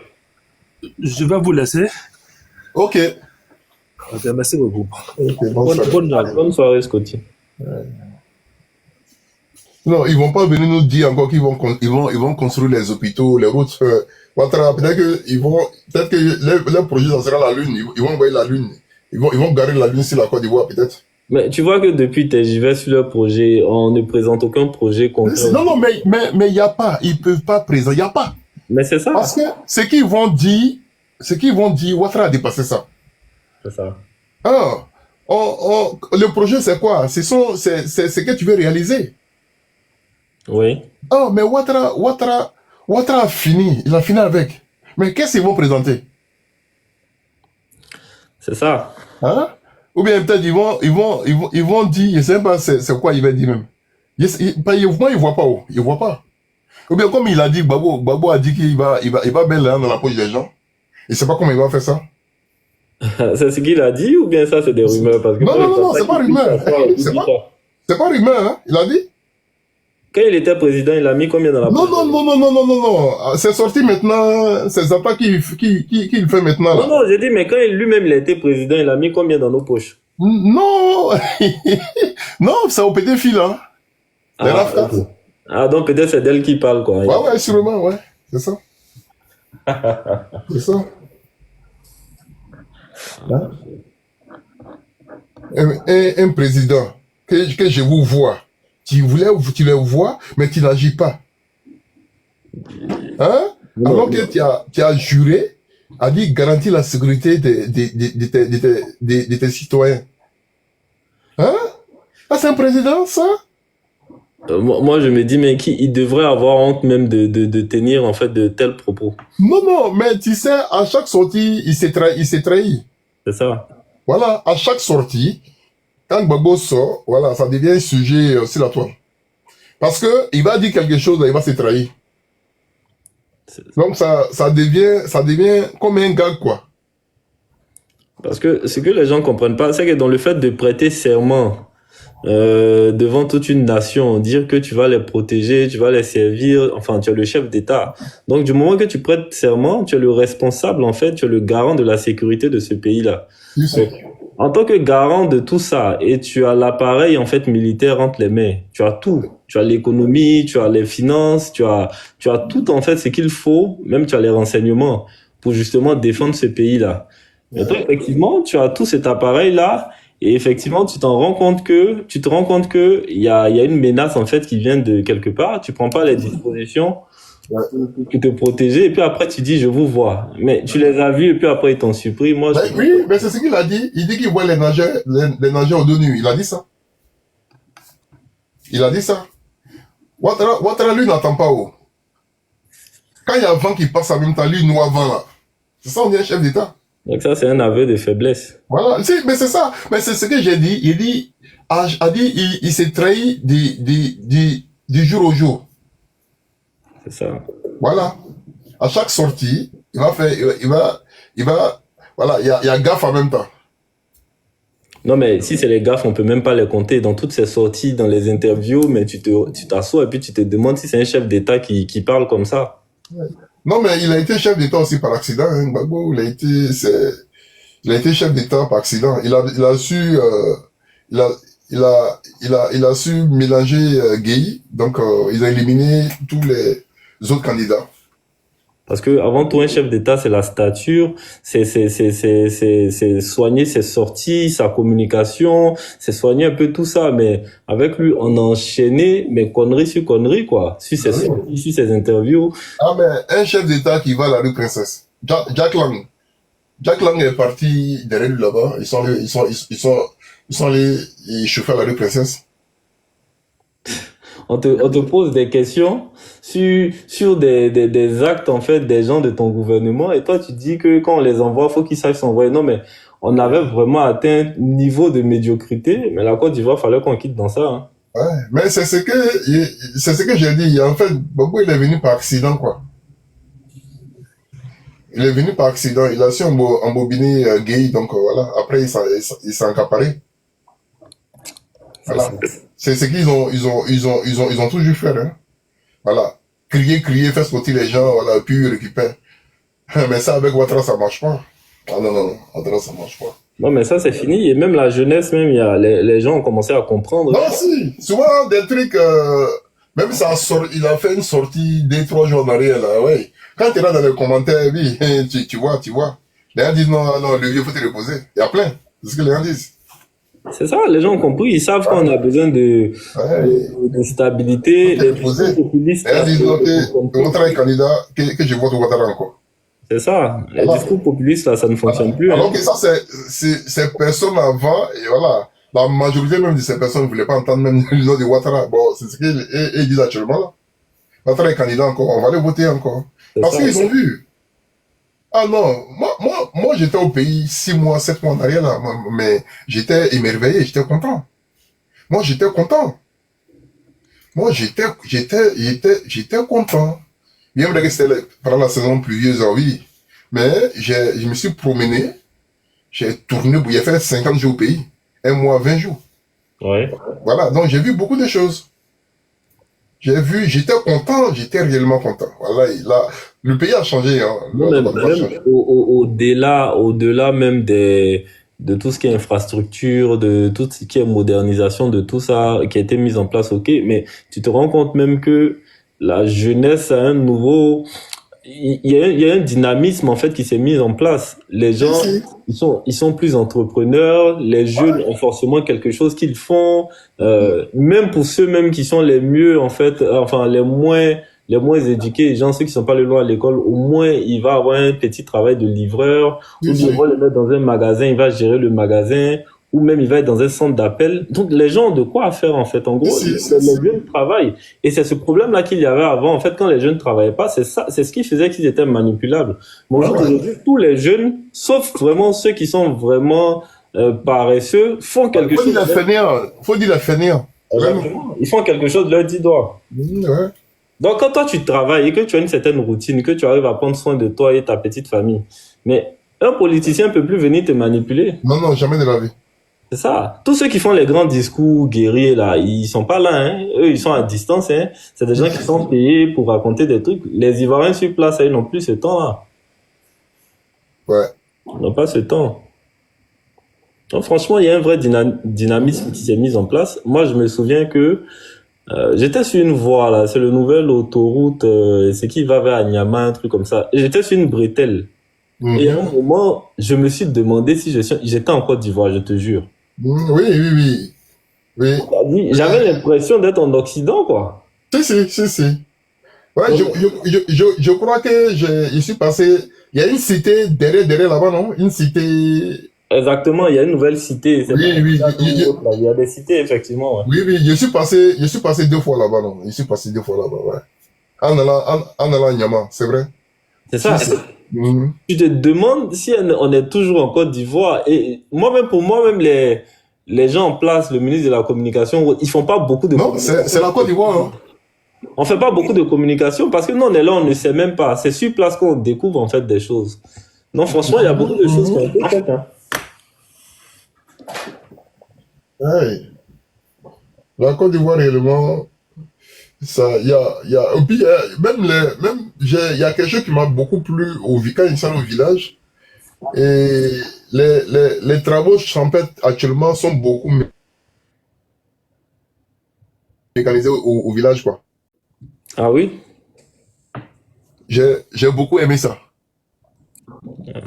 je vais vous laisser. Ok. Ok, merci beaucoup. Okay, bonne soirée, Scotty. Ouais. Non, ils vont pas venir nous dire encore qu'ils vont construire les hôpitaux, les routes. Peut-être que leur projet, ça sera la Lune. Ils vont envoyer la Lune. Ils vont garer la Lune sur la Côte d'Ivoire, peut-être. Mais tu vois que depuis tes j'y vais sur leur projet, on ne présente aucun projet concret. Non, mais il n'y a pas. Ils peuvent pas présenter. Il n'y a pas. Mais c'est ça. Parce que ce qu'ils vont dire, Ouattara a dépassé ça. C'est ça. Alors, le projet, c'est quoi? C'est ce que tu veux réaliser. Oui. Oh, mais Ouattara a fini. Il a fini avec. Mais qu'est-ce qu'ils vont présenter? C'est ça. Hein? Ou bien peut-être ils vont dire, je sais pas c'est quoi il va dire même. Moi, il voit pas où. Il voit pas. Ou bien comme il a dit, Gbagbo a dit qu'il va mettre là dans la poche des gens. Il sait pas comment il va faire ça. C'est ce qu'il a dit ou bien ça c'est des rumeurs? Parce que non, c'est pas rumeur. C'est pas rumeur, hein. Il a dit. Quand il était président, il a mis combien dans la poche? Non. C'est sorti maintenant, c'est ça qu'il fait maintenant. Là. Non, j'ai dit, mais quand lui-même il a été président, il a mis combien dans nos poches? Non, non, c'est au petit fil, hein. Donc peut-être c'est d'elle qui parle, quoi. Ouais, sûrement, ouais. C'est ça. C'est ça. Hein? Un président que je vous vois, tu le vois, mais tu n'agis pas. Hein? Alors que tu as juré, a dit garantir la sécurité de tes citoyens. Hein? Ah, c'est un président, ça? Moi, je me dis, mais il devrait avoir honte même de tenir, en fait, de tels propos. Non, mais tu sais, à chaque sortie, il s'est trahi. C'est ça. Voilà, à chaque sortie, quand Gbagbo sort, voilà, ça devient un sujet sur la toile. Parce que il va dire quelque chose, il va se trahir. Donc ça devient comme un gag, quoi. Parce que ce que les gens comprennent pas, c'est que dans le fait de prêter serment devant toute une nation, dire que tu vas les protéger, tu vas les servir, enfin tu es le chef d'État. Donc du moment que tu prêtes serment, tu es le responsable, en fait, tu es le garant de la sécurité de ce pays-là. Donc, en tant que garant de tout ça, et tu as l'appareil en fait militaire entre les mains, tu as tout, tu as l'économie, tu as les finances, tu as tout en fait ce qu'il faut, même tu as les renseignements pour justement défendre ce pays-là. Mais toi, effectivement, tu as tout cet appareil-là. Et effectivement, tu te rends compte que il y a une menace en fait qui vient de quelque part. Tu prends pas les dispositions pour te protéger et puis après tu dis je vous vois. Mais tu les as vus et puis après ils t'ont surpris. Moi. Oui, mais c'est ce qu'il a dit. Il dit qu'il voit les nageurs au dos nu. Il a dit ça. Ouattara lui n'attend pas haut. Quand il y a vent qui passe en même temps, lui nous avant là. C'est ça, on est un chef d'État. Donc ça, c'est un aveu de faiblesse. Voilà, mais c'est ça. Mais c'est ce que j'ai dit. Il dit, a dit il s'est trahi du jour au jour. C'est ça. Voilà. À chaque sortie, il va, voilà, il y a gaffe en même temps. Non, mais si c'est les gaffes, on peut même pas les compter. Dans toutes ces sorties, dans les interviews, mais tu t'assois et puis tu te demandes si c'est un chef d'État qui parle comme ça. Ouais. Non, mais il a été chef d'État aussi par accident, hein, Gbagbo. Il a été chef d'État par accident. Il a su mélanger Gueye. Donc, il a éliminé tous les autres candidats. Parce que avant tout, un chef d'État, c'est la stature, c'est soigner ses sorties, sa communication, c'est soigner un peu tout ça. Mais avec lui, on a enchaîné, mais conneries sur conneries, quoi. Sur ses sorties, sur ses interviews. Ah, mais un chef d'État qui va à la rue Princesse. Jack Lang. Jack Lang est parti derrière lui là-bas. Ils sont allés chauffer à la rue Princesse. On te pose des questions sur des actes, en fait, des gens de ton gouvernement, et toi, tu dis que quand on les envoie, faut qu'ils sachent s'envoyer. Non, mais on avait vraiment atteint un niveau de médiocrité, mais la Côte d'Ivoire, fallait qu'on quitte dans ça, hein. Ouais, mais c'est ce que j'ai dit. En fait, Gbagbo, il est venu par accident, quoi. Il est venu par accident. Il a su embobiner Gueye, donc voilà. Après, il s'est accaparé. Voilà. C'est ce qu'ils ont toujours fait, hein. Voilà. Crier, faire sauter les gens, voilà, puis ils récupèrent. Mais ça, avec Ouattara, ça marche pas. Ah non, Ouattara, ça marche pas. Non, mais ça, c'est fini. Et même la jeunesse, même, les gens ont commencé à comprendre. Non, si. Souvent, des trucs, même ça il a fait une sortie 2-3 jours en arrière, là, ouais. Quand tu es là dans les commentaires, oui, tu vois. Les gens disent, non, le vieux, faut te reposer. Il y a plein. C'est ce que les gens disent. C'est ça, les gens ont compris, ils savent qu'on a besoin de stabilité, des discours populistes. Ouattara est candidat, que je vote Ouattara encore. C'est ça, les discours populistes, là, ça ne fonctionne plus. Alors que ça, c'est ces personnes avant, et voilà, la majorité même de ces personnes ne voulaient pas entendre même le nom de Ouattara. Bon, c'est ce qu'ils disent actuellement, là. Ouattara est candidat encore, on va les voter encore. Parce qu'ils ont vu. Ah non, moi j'étais au pays 6 mois, 7 mois en arrière là, mais j'étais émerveillé, j'étais content. Moi j'étais content. J'étais content. Bien vrai que c'était pendant la saison pluvieuse, oui. Mais je me suis promené, j'ai tourné, il y a fait 50 jours au pays. 1 mois, 20 jours. Ouais. Voilà, donc j'ai vu beaucoup de choses. J'étais content, j'étais réellement content. Voilà, le pays a changé, hein. Non, même au-delà même de tout ce qui est infrastructure, de tout ce qui est modernisation, de tout ça qui a été mis en place, ok, mais tu te rends compte même que la jeunesse a un nouveau, il y a un dynamisme en fait qui s'est mis en place. Les gens, ils sont plus entrepreneurs. Les jeunes ont forcément quelque chose qu'ils font. Même pour ceux même qui sont les mieux en fait, enfin les moins éduqués, les gens ceux qui sont pas le loin à l'école, au moins il va avoir un petit travail de livreur, ou il va le mettre dans un magasin, il va gérer le magasin, ou même il va être dans un centre d'appel. Donc les gens ont de quoi faire en fait. En gros, les jeunes travaillent. Et c'est ce problème-là qu'il y avait avant. En fait, quand les jeunes travaillaient pas, c'est ce qui faisait qu'ils étaient manipulables. Mais aujourd'hui, tous les jeunes, sauf vraiment ceux qui sont vraiment paresseux, font quelque chose. Faut dire la finir. Ils font quelque chose de leurs 10 doigts. Ouais. Donc quand toi tu travailles et que tu as une certaine routine, que tu arrives à prendre soin de toi et ta petite famille, mais un politicien peut plus venir te manipuler. Non, jamais de la vie. C'est ça. Tous ceux qui font les grands discours guerriers, là, ils sont pas là, hein. Eux, ils sont à distance, hein. C'est des gens qui sont payés pour raconter des trucs. Les Ivoiriens sur place, ils n'ont plus ce temps-là. Ouais. Ils n'ont pas ce temps. Donc, franchement, il y a un vrai dynamisme qui s'est mis en place. Moi, je me souviens que j'étais sur une voie, là. C'est le nouvel autoroute, c'est qui va vers Anyama, un truc comme ça. Et j'étais sur une bretelle. Et à un moment, je me suis demandé si j'étais en Côte d'Ivoire, je te jure. Oui. J'avais l'impression d'être en Occident, quoi. Si. Ouais, je crois que je suis passé. Il y a une cité derrière là-bas, non? Une cité. Exactement, il y a une nouvelle cité. Oui. Il y a des cités, effectivement. Ouais. Oui, je suis passé 2 fois là-bas, non? Je suis passé 2 fois là-bas, ouais. En allant à Nyama, c'est vrai. C'est ça. Tu te demandes si on est toujours en Côte d'Ivoire. Et pour moi-même, les gens en place, le ministre de la Communication, ils font pas beaucoup de communication. C'est la Côte d'Ivoire. Hein. On fait pas beaucoup de communication parce que nous, on est là, on ne sait même pas. C'est sur place qu'on découvre en fait des choses. Non, franchement, il y a beaucoup de choses qui ont été faites. Hein. Ouais. La Côte d'Ivoire, réellement, ça, il y a, et puis, il y a quelque chose qui m'a beaucoup plu quand ils sont au village. Et les travaux champêtres actuellement sont beaucoup mécanisés au village, quoi. Ah oui? J'ai beaucoup aimé ça.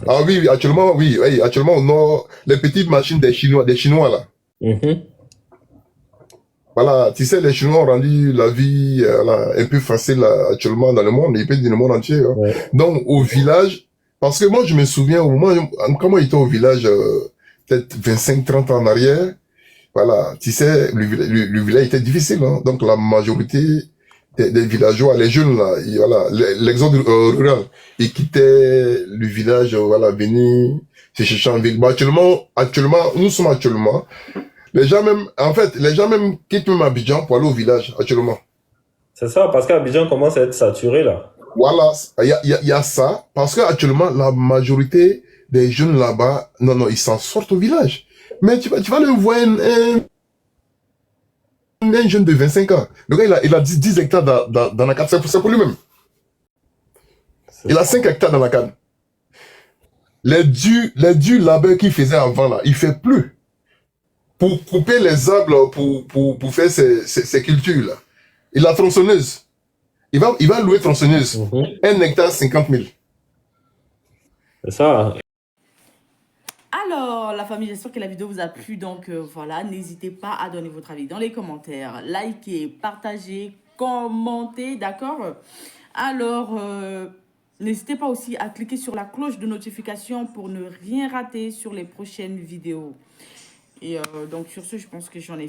Ah oui, actuellement, actuellement, au nord, les petites machines des Chinois là. Voilà, tu sais, les Chinois ont rendu la vie un peu facile actuellement dans le monde, et puis dans le monde entier. Hein. Ouais. Donc, au village, parce que moi, je me souviens, au moment, quand moi j'étais au village, peut-être 25-30 ans en arrière, voilà, tu sais, le village était difficile. Hein. Donc, la majorité des villageois, les jeunes là, voilà, l'exode rural, ils quittaient le village, voilà, venir se chercher en ville. Bah, nous sommes actuellement, les gens même quittent même Abidjan pour aller au village, actuellement. C'est ça, parce qu'Abidjan commence à être saturé, là. Voilà, il y a ça, parce qu'actuellement, la majorité des jeunes là-bas, non, ils s'en sortent au village. Mais tu vas le voir un jeune de 25 ans. Le gars, il a 10 hectares dans la canne. C'est pour lui-même. Il a 5 hectares dans la canne. Les durs labeurs qu'il faisait avant, là, il fait plus. Pour couper les arbres, pour faire ces cultures-là. Il a tronçonneuse. Il va louer tronçonneuse. 1 hectare, 50 000. C'est ça. Alors, la famille, j'espère que la vidéo vous a plu. Donc, voilà, n'hésitez pas à donner votre avis dans les commentaires. Likez, partagez, commentez, d'accord? Alors, n'hésitez pas aussi à cliquer sur la cloche de notification pour ne rien rater sur les prochaines vidéos. Et donc, sur ce, je pense que j'en ai fait.